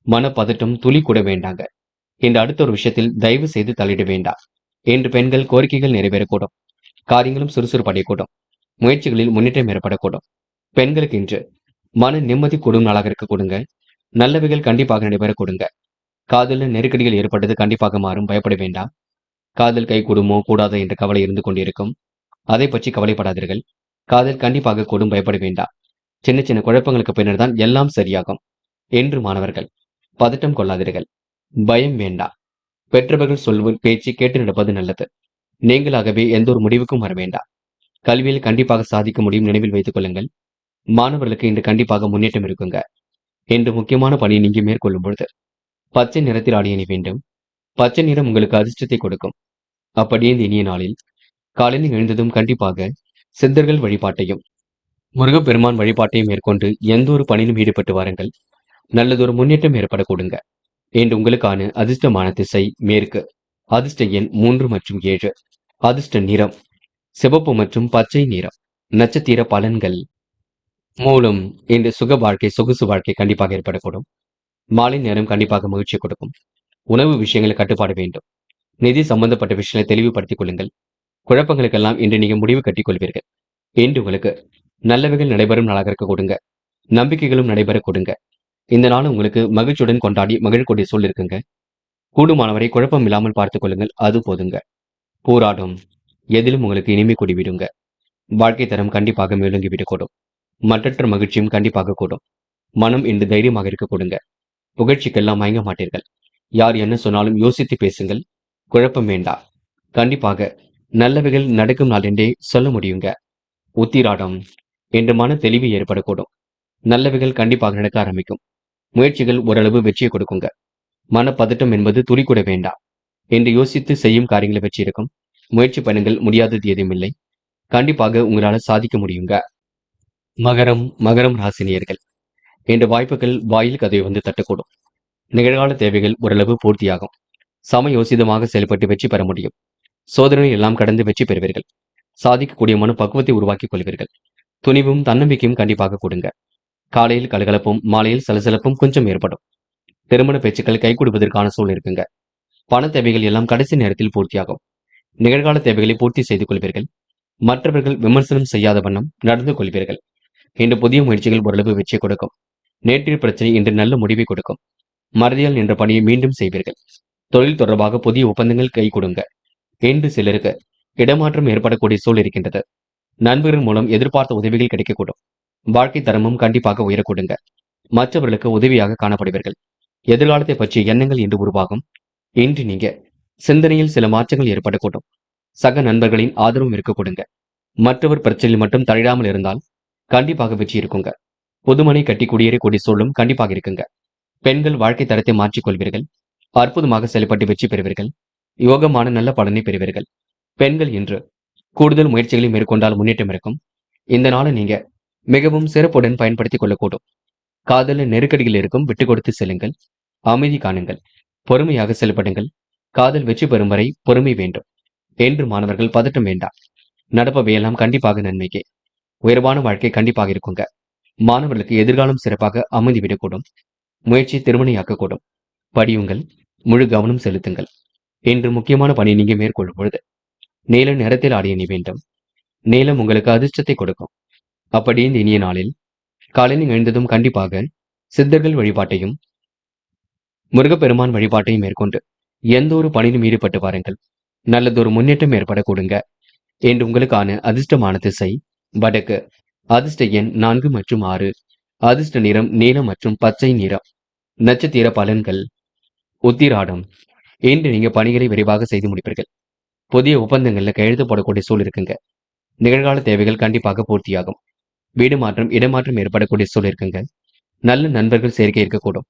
S1: மன பதட்டம் துளி கூட வேண்டாங்க. இன்று அடுத்த ஒரு விஷயத்தில் தயவு செய்து தலையிட வேண்டாம். இன்று பெண்கள் கோரிக்கைகள் நிறைவேறக்கூடும். காரியங்களும் சுறுசுறுப்படையக்கூடும். முயற்சிகளில் முன்னேற்றம் ஏற்படக்கூடும். பெண்களுக்கு இன்று மன நிம்மதி கூடும் நாளாக இருக்க கொடுங்க. நல்லவைகள் கண்டிப்பாக நடைபெற கொடுங்க. காதலில் நெருக்கடிகள் ஏற்பட்டது கண்டிப்பாக மாறும். பயப்பட வேண்டாம். காதல் கை கூடுமோ கூடாதோ என்ற கவலை இருந்து கொண்டிருக்கும். அதை பற்றி கவலைப்படாதீர்கள். காதல் கண்டிப்பாக கூடும். பயப்பட வேண்டாம். சின்ன சின்ன குழப்பங்களுக்கு பின்னர் தான் எல்லாம் சரியாகும். என்று மாணவர்கள் பதட்டம் கொள்ளாதீர்கள். பயம் வேண்டாம். பெற்றவர்கள் சொல்வது பேச்சு கேட்டு நடப்பது நல்லது. நீங்களாகவே எந்த ஒரு முடிவுக்கும் வர வேண்டாம். கல்வியில் கண்டிப்பாக சாதிக்க முடியும். நினைவில் வைத்துக் கொள்ளுங்கள். மாணவர்களுக்கு இன்று கண்டிப்பாக முன்னேற்றம் இருக்குங்க. இன்று முக்கியமான பணியை நீங்க மேற்கொள்ளும் பொழுது பச்சை நிறத்தில் ஆடை அணி வேண்டும். பச்சை நிறம் உங்களுக்கு அதிர்ஷ்டத்தை கொடுக்கும். அப்படியே இந்த இனிய நாளில் காலையில் எழுந்ததும் கண்டிப்பாக சித்தர்கள் வழிபாட்டையும் முருகப்பெருமான் வழிபாட்டையும் மேற்கொண்டு எந்த ஒரு பணியிலும் ஈடுபட்டு வாருங்கள். நல்லதொரு முன்னேற்றம் ஏற்பட கொடுங்க. இன்று உங்களுக்கான அதிர்ஷ்டமான திசை மேற்கு. அதிர்ஷ்ட எண் 3 மற்றும் 7. அதிர்ஷ்ட நிறம் சிவப்பு மற்றும் பச்சை நிறம். நட்சத்திர பலன்கள். மூலம் இன்று சுக வாழ்க்கை சொகுசு வாழ்க்கை கண்டிப்பாக ஏற்படக்கூடும். மாலை நேரம் கண்டிப்பாக மகிழ்ச்சி கொடுக்கும். உணவு விஷயங்களை கட்டுப்பாடு வேண்டும். நிதி சம்பந்தப்பட்ட விஷயங்களை தெளிவுபடுத்திக் கொள்ளுங்கள். குழப்பங்களுக்கெல்லாம் இன்று நீங்க முடிவு கட்டிக் கொள்வீர்கள். இன்று உங்களுக்கு நல்லவைகள் நடைபெறும் நாளாக இருக்க கொடுங்க. நம்பிக்கைகளும் நடைபெற கொடுங்க. இந்த நாள் உங்களுக்கு மகிழ்ச்சியுடன் கொண்டாடி மகிழக்கூடிய சூழல் இருக்குங்க. கூடுமானவரை குழப்பம் இல்லாமல் பார்த்துக் கொள்ளுங்கள். அது போதுங்க. போராடும் எதிலும் உங்களுக்கு இனிமை கூடிவிடுங்க. வாழ்க்கை தரம் கண்டிப்பாக மேலோங்கி விடக்கூடும். மற்றற்ற மகிழ்ச்சியும் கண்டிப்பாக கூடும். மனம் இன்று தைரியமாக இருக்க கொடுங்க. புகழ்ச்சிக்கெல்லாம் மயங்க மாட்டீர்கள். யார் என்ன சொன்னாலும் யோசித்து பேசுங்கள். குழப்பம் வேண்டாம். கண்டிப்பாக நல்லவைகள் நடக்கும் நாள் என்றே சொல்ல முடியுங்க. உத்திராடம் என்று மன தெளிவு ஏற்படக்கூடும். நல்லவைகள் கண்டிப்பாக நடக்க ஆரம்பிக்கும். முயற்சிகள் ஓரளவு வெற்றியை கொடுக்குங்க. மனப்பதட்டம் என்பது துளி கூட வேண்டாம். என்று யோசித்து செய்யும் காரியங்களை வெற்றி இருக்கும். முயற்சி பண்ணுங்கள். முடியாதது எதுவுமில்லை. கண்டிப்பாக உங்களால சாதிக்க முடியுங்க. மகரம் ராசினியர்கள் என்ற வாய்ப்புகள் வாயில் கதவை வந்து தட்டக்கூடும். நிகழ்கால தேவைகள் ஓரளவு பூர்த்தியாகும். சமயோசிதமாக செயல்பட்டு வெற்றி பெற முடியும். சோதனை எல்லாம் கடந்து வெற்றி பெறுவீர்கள். சாதிக்கக்கூடிய மன பக்குவத்தை உருவாக்கிக் கொள்வீர்கள். துணிவும் தன்னம்பிக்கையும் கண்டிப்பாக கொடுங்க. காலையில் கலகலப்பும், மாலையில் சலசலப்பும் கொஞ்சம் ஏற்படும். திருமண பேச்சுக்கள் கைகூடுவதற்கான சூழல் இருக்குங்க. பண தேவைகள் எல்லாம் கடைசி நேரத்தில் பூர்த்தியாகும். நிகழ்கால தேவைகளை பூர்த்தி செய்து கொள்வீர்கள். மற்றவர்கள் விமர்சனம் செய்யாத வண்ணம் நடந்து கொள்வீர்கள். இன்று புதிய முயற்சிகள் ஓரளவு வெற்றி கொடுக்கும். நேற்றைய பிரச்சனை இன்று நல்ல முடிவை கொடுக்கும். மறதியால் நின்ற பணியை மீண்டும் செய்வீர்கள். தொழில் தொடர்பாக புதிய ஒப்பந்தங்கள் கை கொடுங்க. இன்று சிலருக்கு இடமாற்றம் ஏற்படக்கூடிய சூழல் இருக்கின்றது. நண்பர்கள் மூலம் எதிர்பார்த்த உதவிகள் கிடைக்கக்கூடும். வாழ்க்கை தரமும் கண்டிப்பாக உயரக்கூடுங்க. மற்றவர்களுக்கு உதவியாக காணப்படுவீர்கள். எதிர்காலத்தை பற்றிய எண்ணங்கள் இன்று உருவாகும். இன்று நீங்க சிந்தனையில் சில மாற்றங்கள் ஏற்படக்கூடும். சக நண்பர்களின் ஆதரவும் இருக்க கொடுங்க. மற்றவர் பிரச்சனையில் மட்டும் தலையிடாமல் இருந்தால் கண்டிப்பாக வெற்றி இருக்குங்க. புதுமனை கட்டி குடியேறக்கூடிய சூழலும் கண்டிப்பாக இருக்குங்க. பெண்கள் வாழ்க்கை தரத்தை மாற்றிக் கொள்வீர்கள். அற்புதமாக செயல்பட்டு வெற்றி பெறுவீர்கள். யோகமான நல்ல பலனை பெறுவீர்கள். பெண்கள் இன்று கூடுதல் முயற்சிகளை மேற்கொண்டால் முன்னேற்றம் இருக்கும். இந்த நாளை நீங்க மிகவும் சிறப்புடன் பயன்படுத்திக் கொள்ளக்கூடும். காதலில் நெருக்கடிகள் இருக்கும். விட்டுக் கொடுத்து செல்லுங்கள். அமைதி காணுங்கள். பொறுமையாக செயல்படுங்கள். காதல் வெற்றி பெறும் வரை பொறுமை வேண்டும். என்று மாணவர்கள் பதட்டம் வேண்டாம். நடப்பவையெல்லாம் கண்டிப்பாக நன்மைக்கே. உயர்வான வாழ்க்கை கண்டிப்பாக இருக்குங்க. மாணவர்களுக்கு எதிர்காலம் சிறப்பாக அமைந்துவிடக்கூடும். முயற்சி திருமணையாக்கக்கூடும். படியுங்கள். முழு கவனம் செலுத்துங்கள். இன்று முக்கியமான பணி நீங்க மேற்கொள்ளும் பொழுது நீல நிறத்தில் ஆடிய நீ வேண்டும். நீலம் உங்களுக்கு அதிர்ஷ்டத்தை கொடுக்கும். அப்படி இந்த இனிய நாளில் காலையில் எழுந்ததும் கண்டிப்பாக சித்தர்கள் வழிபாட்டையும் முருகப்பெருமான் வழிபாட்டையும் மேற்கொண்டு எந்த ஒரு பணியிலும் ஈடுபட்டு வாருங்கள். நல்லதொரு முன்னேற்றம் ஏற்பட கொடுங்க. என்று உங்களுக்கான அதிர்ஷ்டமான திசை வடக்கு. அதிர்ஷ்ட எண் 4 மற்றும் 6. அதிர்ஷ்ட நிறம் நீலம் மற்றும் பச்சை நிறம். நட்சத்திர பலன்கள். உத்திராடம். இன்று நீங்க பணிகளை விரைவாக செய்து முடிப்பீர்கள். புதிய ஒப்பந்தங்கள்ல கையெழுத்து போடக்கூடிய சூழல் இருக்குங்க. நிகழ்கால தேவைகள் கண்டிப்பாக பூர்த்தியாகும். வீடு மாற்றம் இடமாற்றம் ஏற்படக்கூடிய சூழல் இருக்குங்க. நல்ல நண்பர்கள் சேர்க்கை இருக்கக்கூடும்.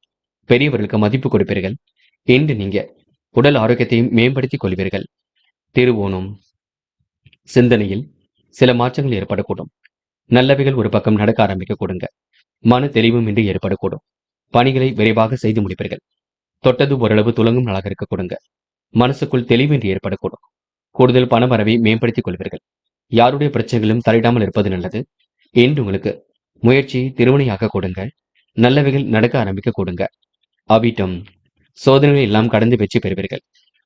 S1: பெரியவர்களுக்கு மதிப்பு கொடுப்பீர்கள். இன்று நீங்க உடல் ஆரோக்கியத்தையும் மேம்படுத்திக் கொள்வீர்கள். திருவோணம். சிந்தனையில் சில மாற்றங்கள் ஏற்படக்கூடும். நல்லவைகள் ஒரு பக்கம் நடக்க ஆரம்பிக்க கொடுங்க. மன தெளிவும் இன்றி ஏற்படக்கூடும். பணிகளை விரைவாக செய்து முடிப்பீர்கள். தொட்டது ஓரளவு துலங்கும் நாளாக இருக்க கொடுங்க. மனசுக்குள் தெளிவின்றி ஏற்படக்கூடும். கூடுதல் பண வரவை மேம்படுத்திக் கொள்வீர்கள். யாருடைய பிரச்சனைகளும் தலையிடாமல் இருப்பது நல்லது. இன்று உங்களுக்கு முயற்சி திருமணையாக கொடுங்க. நல்லவைகள் நடக்க ஆரம்பிக்க கொடுங்க. அவிட்டம். சோதனைகளை எல்லாம் கடந்து வெற்றி பெறுவீர்கள்.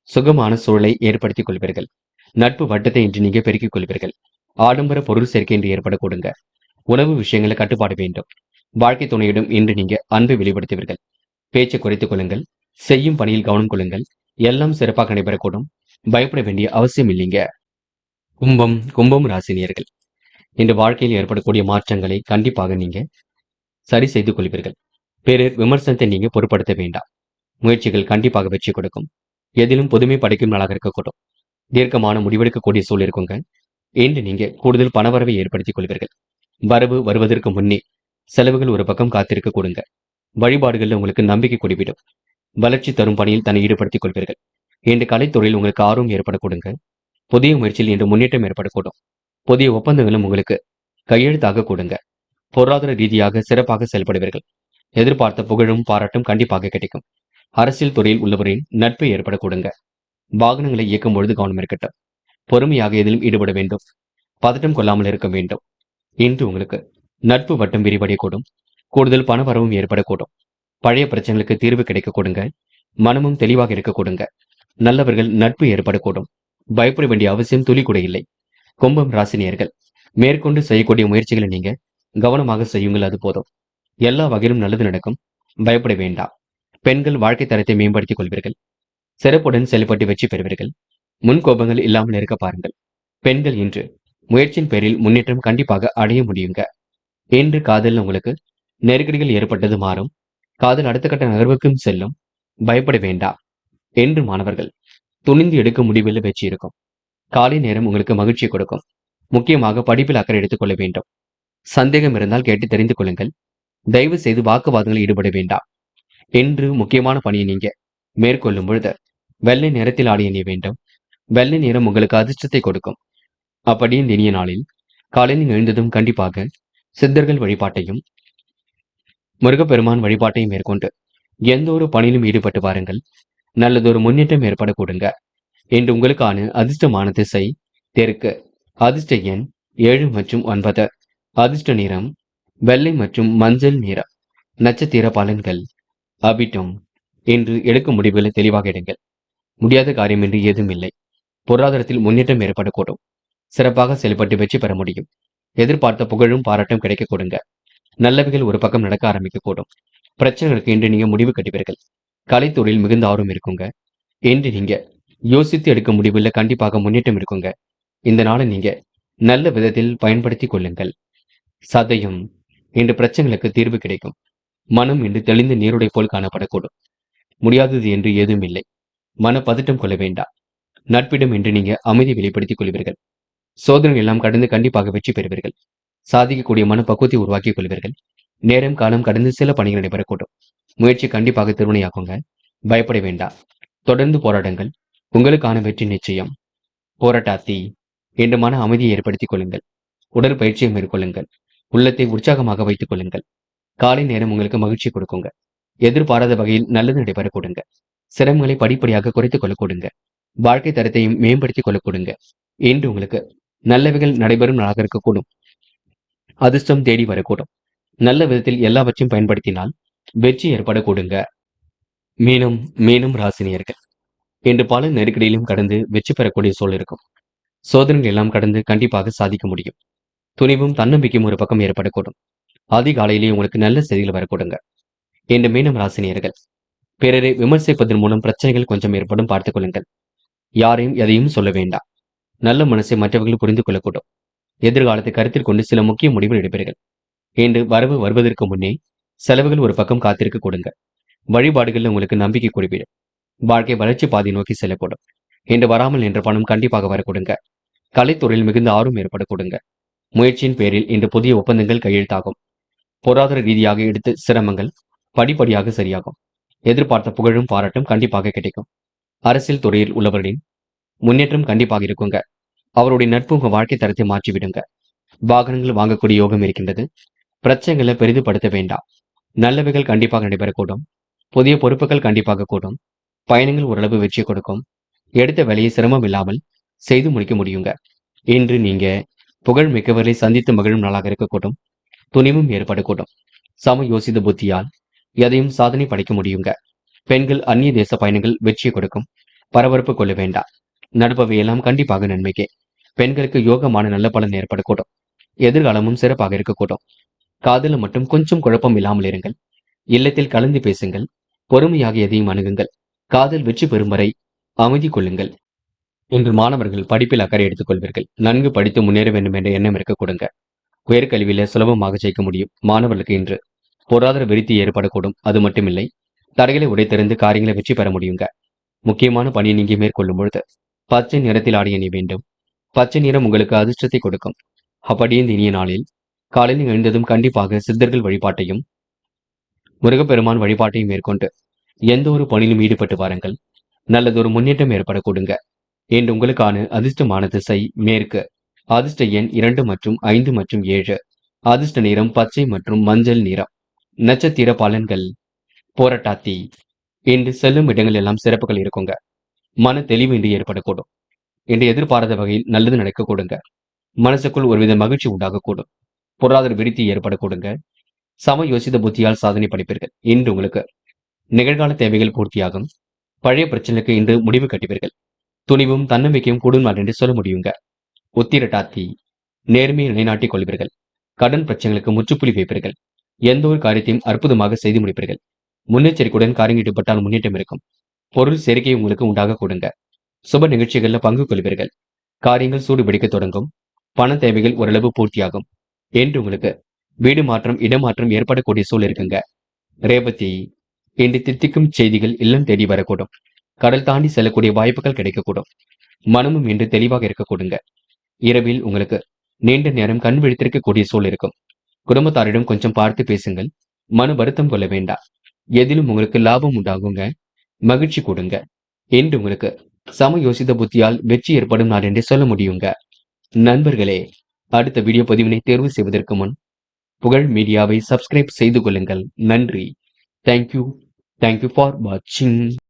S1: சுகமான சூழலை ஏற்படுத்திக் கொள்வீர்கள். நட்பு வட்டத்தை இன்று நீங்க பெருக்கிக் கொள்வீர்கள். ஆடம்பர பொருள் சேர்க்கை இன்று ஏற்பட கொடுங்க. உணவு விஷயங்களை கட்டுப்பாடு வேண்டும். வாழ்க்கை துணையிடம் இன்று நீங்க அன்பை வெளிப்படுத்துவீர்கள். பேச்சை குறைத்துக் கொள்ளுங்கள். செய்யும் பணியில் கவனம் கொள்ளுங்கள். எல்லாம் சிறப்பாக நடைபெறக்கூடும். பயப்பட வேண்டிய அவசியம் இல்லைங்க. கும்பம் ராசினியர்கள். இந்த வாழ்க்கையில் ஏற்படக்கூடிய மாற்றங்களை கண்டிப்பாக நீங்க சரி செய்து கொள்வீர்கள். பிறர் விமர்சனத்தை நீங்க பொருட்படுத்த வேண்டாம். முயற்சிகள் கண்டிப்பாக வெற்றி கொடுக்கும். எதிலும் புதுமை படைக்கும் நாளாக இருக்கக்கூடும். தீர்க்கமான முடிவெடுக்கக்கூடிய சூழல் இருக்குங்க. இன்று நீங்க கூடுதல் பணவரவை ஏற்படுத்திக் கொள்வீர்கள். வரவு வருவதற்கு முன்னே செலவுகள் ஒரு பக்கம் காத்திருக்க கொடுங்க. வழிபாடுகளில் உங்களுக்கு நம்பிக்கை குடிவிடும். வளர்ச்சி தரும் பணியில் தன்னை ஈடுபடுத்திக் கொள்வீர்கள். இன்று கலைத்துறையில் உங்களுக்கு ஆர்வம் ஏற்பட கொடுங்க. புதிய முயற்சியில் இன்று முன்னேற்றம் ஏற்படக்கூடும். புதிய ஒப்பந்தங்களும் உங்களுக்கு கையெழுத்தாக கொடுங்க. பொருளாதார ரீதியாக சிறப்பாக செயல்படுவீர்கள். எதிர்பார்த்த புகழும் பாராட்டும் கண்டிப்பாக கிடைக்கும். அரசியல் துறையில் உள்ளவரின் நட்பை ஏற்பட கொடுங்க. வாகனங்களை இயக்கும் பொழுது கவனம் இருக்கட்டும். பொறுமையாக எதிலும் ஈடுபட வேண்டும். பதட்டம் கொள்ளாமல் இருக்க வேண்டும். இன்று உங்களுக்கு நட்பு வட்டம் விரிவடையக்கூடும். கூடுதல் பண வரவும் ஏற்படக்கூடும். பழைய பிரச்சனைகளுக்கு தீர்வு கிடைக்க கொடுங்க. மனமும் தெளிவாக இருக்க கொடுங்க. நல்லவர்கள் நட்பு ஏற்படக்கூடும். பயப்பட வேண்டிய அவசியம் துளி கூட இல்லை. கும்பம் ராசினியர்கள். மேற்கொண்டு செய்யக்கூடிய முயற்சிகளை நீங்க கவனமாக செய்யுங்கள், அது போதும். எல்லா வகையிலும் நல்லது நடக்கும். பயப்பட வேண்டாம். பெண்கள் வாழ்க்கை தரத்தை மேம்படுத்திக் கொள்வீர்கள். சிறப்புடன் செயல்பட்டு வெற்றி பெறுவீர்கள். முன்கோபங்கள் இல்லாமல் இருக்க பாருங்கள். பெண்கள் இன்று முயற்சியின் பேரில் முன்னேற்றம் கண்டிப்பாக அடைய முடியுங்க. இன்று காதல் உங்களுக்கு நெருக்கடிகள் ஏற்பட்டது மாறும். காதல் அடுத்த கட்ட நகர்வுக்கும் செல்லும். பயப்பட வேண்டாம். என்று மாணவர்கள் துணிந்து எடுக்கும் முடிவில் வெற்றி இருக்கும். காலை நேரம் உங்களுக்கு மகிழ்ச்சி கொடுக்கும். முக்கியமாக படிப்பில் அக்கறை எடுத்துக் கொள்ள வேண்டும். சந்தேகம் இருந்தால் கேட்டு தெரிந்து கொள்ளுங்கள். தயவு செய்து வாக்குவாதங்களில் ஈடுபட வேண்டாம். என்று முக்கியமான பணியை நீங்க மேற்கொள்ளும் பொழுது வெள்ளை நிறத்தில் ஆடிய நீ வேண்டும். வெள்ளை நிறம் உங்களுக்கு அதிர்ஷ்டத்தை கொடுக்கும். அப்படி இந்த இனிய நாளில் காலையில் எழுந்ததும் கண்டிப்பாக சித்தர்கள் வழிபாட்டையும் முருகப்பெருமான் வழிபாட்டையும் மேற்கொண்டு எந்த ஒரு பணியிலும் ஈடுபட்டு வாருங்கள். நல்லதொரு முன்னேற்றம் ஏற்பட கொடுங்க. என்று உங்களுக்கான அதிர்ஷ்டமான திசை தெற்கு. அதிர்ஷ்ட எண் 7 மற்றும் 9. அதிர்ஷ்ட நிறம் வெள்ளை மற்றும் மஞ்சள் நிறம். நட்சத்திர பலன்கள். அபிட்டம். இன்று எடுக்கும் முடிவுகளை தெளிவாக எடுங்கள். முடியாத காரியம் என்று ஏதும் இல்லை. பொருளாதாரத்தில் முன்னேற்றம் ஏற்படக்கூடும். சிறப்பாக செயல்பட்டு வெற்றி பெற முடியும். எதிர்பார்த்த புகழும் பாராட்டும் கிடைக்க கொடுங்க. நல்லவைகள் ஒரு பக்கம் நடக்க ஆரம்பிக்கக்கூடும். பிரச்சனைகளுக்கு இன்று நீங்க முடிவு கட்டுவீர்கள். கலைத்துறையில் மிகுந்த ஆர்வம் இருக்குங்க. இன்று நீங்க யோசித்து எடுக்கும் முடிவில் கண்டிப்பாக முன்னேற்றம் இருக்குங்க. இந்த நாளை நீங்க நல்ல விதத்தில் பயன்படுத்திக் கொள்ளுங்கள். சதயம். இன்று பிரச்சனைகளுக்கு தீர்வு கிடைக்கும். மனம் இன்று தெளிந்த நீருடை போல் காணப்படக்கூடும். முடியாதது என்று ஏதும் இல்லை. மன பதட்டம் கொள்ள வேண்டாம். நட்பிடம் இன்று நீங்க அமைதி வெளிப்படுத்திக் கொள்வீர்கள். சோதனை எல்லாம் கடந்து கண்டிப்பாக வெற்றி பெறுவீர்கள். சாதிக்கக்கூடிய மன பக்குவத்தை உருவாக்கிக் கொள்வீர்கள். நேரம் காலம் கடந்து சில பணிகள் நடைபெறக்கூடும். முயற்சி கண்டிப்பாக திருவினையாக்குங்க. பயப்பட வேண்டாம். தொடர்ந்து போராடுங்கள். உங்களுக்கான வெற்றி நிச்சயம். போராட்டாத்தி. இன்று மன அமைதியை ஏற்படுத்திக் கொள்ளுங்கள். உடற்பயிற்சியை மேற்கொள்ளுங்கள். உள்ளத்தை உற்சாகமாக வைத்துக் கொள்ளுங்கள். காலை நேரம் உங்களுக்கு மகிழ்ச்சி கொடுக்குங்க. எதிர்பாராத வகையில் நல்லது நடைபெற கொடுங்க. சிரமங்களை படிப்படியாக குறைத்துக் கொள்ள கொடுங்க. வாழ்க்கை தரத்தையும் மேம்படுத்திக் கொள்ள கொடுங்க. இன்று உங்களுக்கு நல்லவைகள் நடைபெறும் நாளாக இருக்கக்கூடும். அதிர்ஷ்டம் தேடி வரக்கூடும். நல்ல விதத்தில் எல்லாவற்றையும் பயன்படுத்தினால் வெற்றி ஏற்படக்கூடுங்க. மீனம் மீனம் ராசினியர்கள் இன்று பல நெருக்கடியிலும் கடந்து வெற்றி பெறக்கூடிய சூழல் இருக்கும். சோதனைகள் எல்லாம் கடந்து கண்டிப்பாக சாதிக்க முடியும். துணிவும் தன்னம்பிக்கையும் ஒரு பக்கம் ஏற்படக்கூடும். அதிகாலையிலேயே உங்களுக்கு நல்ல செய்திகள் வரக்கூடுங்க. இன்று மீனம் ராசினியர்கள் பிறரை விமர்சிப்பதன் மூலம் பிரச்சனைகள் கொஞ்சம் ஏற்படும், பார்த்துக் கொள்ளுங்கள். யாரையும் எதையும் சொல்ல வேண்டாம். நல்ல மனசை மற்றவர்கள் புரிந்து கொள்ளக்கூடும். எதிர்காலத்தை கருத்தில் கொண்டு சில முக்கிய முடிவுகள் எடுப்பீர்கள். இன்று வரவு வருவதற்கு முன்னே செலவுகள் ஒரு பக்கம் காத்திருக்க கொடுங்க. வழிபாடுகளில் உங்களுக்கு நம்பிக்கை குறிப்பிடும். வாழ்க்கை வளர்ச்சி பாதை நோக்கி செல்லக்கூடும். இன்று வராமல் நின்ற பணம் கண்டிப்பாக வரக்கூடுங்க. கலைத்துறையில் மிகுந்த ஆர்வம் ஏற்படக்கூடுங்க. முயற்சியின் பேரில் இன்று புதிய ஒப்பந்தங்கள் கையெழுத்தாகும். பொருளாதார ரீதியாக எடுத்த சிரமங்கள் படிப்படியாக சரியாகும். எதிர்பார்த்த புகழும் பாராட்டும் கண்டிப்பாக கிடைக்கும். அரசியல் துறையில் உள்ளவர்களின் முன்னேற்றம் கண்டிப்பாக இருக்குங்க. அவருடைய நட்பு உங்க வாழ்க்கை தரத்தை மாற்றிவிடுங்க. வாகனங்கள் வாங்கக்கூடிய யோகம் இருக்கின்றது. பிரச்சனைகளை பெரிதுபடுத்த வேண்டாம். நல்லவைகள் கண்டிப்பாக நடைபெறக்கூடும். புதிய பொறுப்புகள் கண்டிப்பாக கூடும். பயணங்கள் ஓரளவு வெற்றி கொடுக்கும். எடுத்த வேலையை சிரமம் இல்லாமல் செய்து முடிக்க முடியுங்க. இன்று நீங்க புகழ் மிக்கவர்களை சந்தித்து மகிழும் நாளாக இருக்கக்கூடும். துணிவும் ஏற்படக்கூடும். சம யோசித புத்தியால் எதையும் சாதனை படைக்க முடியுங்க. பெண்கள் அந்நிய தேச பயணங்கள் வெற்றியை கொடுக்கும். பரபரப்பு கொள்ள வேண்டாம். நடப்பவை எல்லாம் கண்டிப்பாக நன்மைக்கே. பெண்களுக்கு யோகமான நல்ல பலன் ஏற்படக்கூடும். எதிர்காலமும் சிறப்பாக இருக்கக்கூடும். காதல மட்டும் கொஞ்சம் குழப்பம் இல்லாமல் இருங்கள். இல்லத்தில் கலந்து பேசுங்கள். பொறுமையாக எதையும் அணுகுங்கள். காதல் வெற்றி பெறும் வரை அமைதி கொள்ளுங்கள். இன்று மாணவர்கள் படிப்பில் அக்கறை எடுத்துக் கொள்வீர்கள். நன்கு படித்து முன்னேற வேண்டும் என்ற எண்ணம் இருக்க கொடுங்க. உயர்கல்வியில சுலபமாக ஜெயிக்க முடியும். மாணவர்களுக்கு இன்று பொருளாதார விருத்தி ஏற்படக்கூடும். அது மட்டுமில்லை, தடைகளை உடைத்தெறிந்து காரியங்களை வெற்றி பெற முடியுங்க. முக்கியமான பணியை நீங்க மேற்கொள்ளும் பொழுது பச்சை நிறத்தில் ஆடை அணிய வேண்டும். பச்சை நிறம் உங்களுக்கு அதிர்ஷ்டத்தை கொடுக்கும். அப்படியே இந்த இனிய நாளில் காலையில் எழுந்ததும் கண்டிப்பாக சித்தர்கள் வழிபாட்டையும் முருகப்பெருமான் வழிபாட்டையும் மேற்கொண்டு எந்த ஒரு பணியிலும் ஈடுபட்டு வாருங்கள். நல்லதொரு முன்னேற்றம் ஏற்படக்கூடுங்க. இன்று உங்களுக்கான அதிர்ஷ்டமான திசை மேற்கு. அதிர்ஷ்ட எண் 2 மற்றும் 5 மற்றும் 7. அதிர்ஷ்ட நிறம் பச்சை மற்றும் மஞ்சள் நிறம். நட்சத்திர பலன்கள் போராட்டாத்தி. இன்று செல்லும் இடங்கள் எல்லாம் சிறப்புகள் இருக்குங்க. மன தெளிவு இன்று ஏற்படக்கூடும். இன்று எதிர்பாராத வகையில் நல்லது நடக்கக்கூடுங்க. மனசுக்குள் ஒருவித மகிழ்ச்சி உண்டாகக்கூடும். பொருளாதார விருத்தி ஏற்படக்கூடுங்க. சம யோசித புத்தியால் சாதனை படைப்பீர்கள். இன்று உங்களுக்கு நிகழ்கால தேவைகள் பூர்த்தியாகும். பழைய பிரச்சனைக்கு இன்று முடிவு கட்டுவீர்கள். துணிவும் தன்னம்பிக்கையும் கூடும் நாள் என்று சொல்ல முடியுங்க. உத்திரட்டாத்தி. நேர்மையை நிலைநாட்டிக் கொள்வீர்கள். கடன் பிரச்சனைகளுக்கு முற்றுப்புள்ளி வைப்பீர்கள். எந்த ஒரு காரியத்தையும் அற்புதமாக செய்து முடிப்பீர்கள். முன்னெச்சரிக்கையுடன் காரியங்கள் ஈடுபட்டால் முன்னேற்றம் இருக்கும். பொருள் சேர்க்கை உங்களுக்கு உண்டாக கொடுங்க. சுப நிகழ்ச்சிகளில் பங்கு கொள்வீர்கள். காரியங்கள் சூடு பிடிக்க தொடங்கும். பண தேவைகள் ஓரளவு பூர்த்தியாகும். என்று உங்களுக்கு வீடு மாற்றம் இடமாற்றம் ஏற்படக்கூடிய சூழல் இருக்குங்க. ரேவதி. இன்று தித்திக்கும் செய்திகள் இல்லம் தேடி வரக்கூடும். கடல் தாண்டி செல்லக்கூடிய வாய்ப்புகள் கிடைக்கக்கூடும். மனமும் இன்று தெளிவாக இருக்கக்கூடுங்க. இரவில் உங்களுக்கு நீண்ட நேரம் கண் விழித்திருக்கக்கூடிய சூழல் இருக்கும். குடும்பத்தாரிடம் கொஞ்சம் பார்த்து பேசுங்கள். மன வருத்தம் கொள்ள வேண்டாம். எதிலும் உங்களுக்கு லாபம் உண்டாகுங்க. மகிழ்ச்சி கூடுங்க. என்று உங்களுக்கு சம யோசித புத்தியால் வெற்றி ஏற்படும் நாள் என்று சொல்ல முடியுங்க. நண்பர்களே, அடுத்த வீடியோ பதிவினை தேர்வு செய்வதற்கு முன் புகழ் மீடியாவை சப்ஸ்கிரைப் செய்து கொள்ளுங்கள். நன்றி. தேங்க்யூ ஃபார் வாட்சிங்.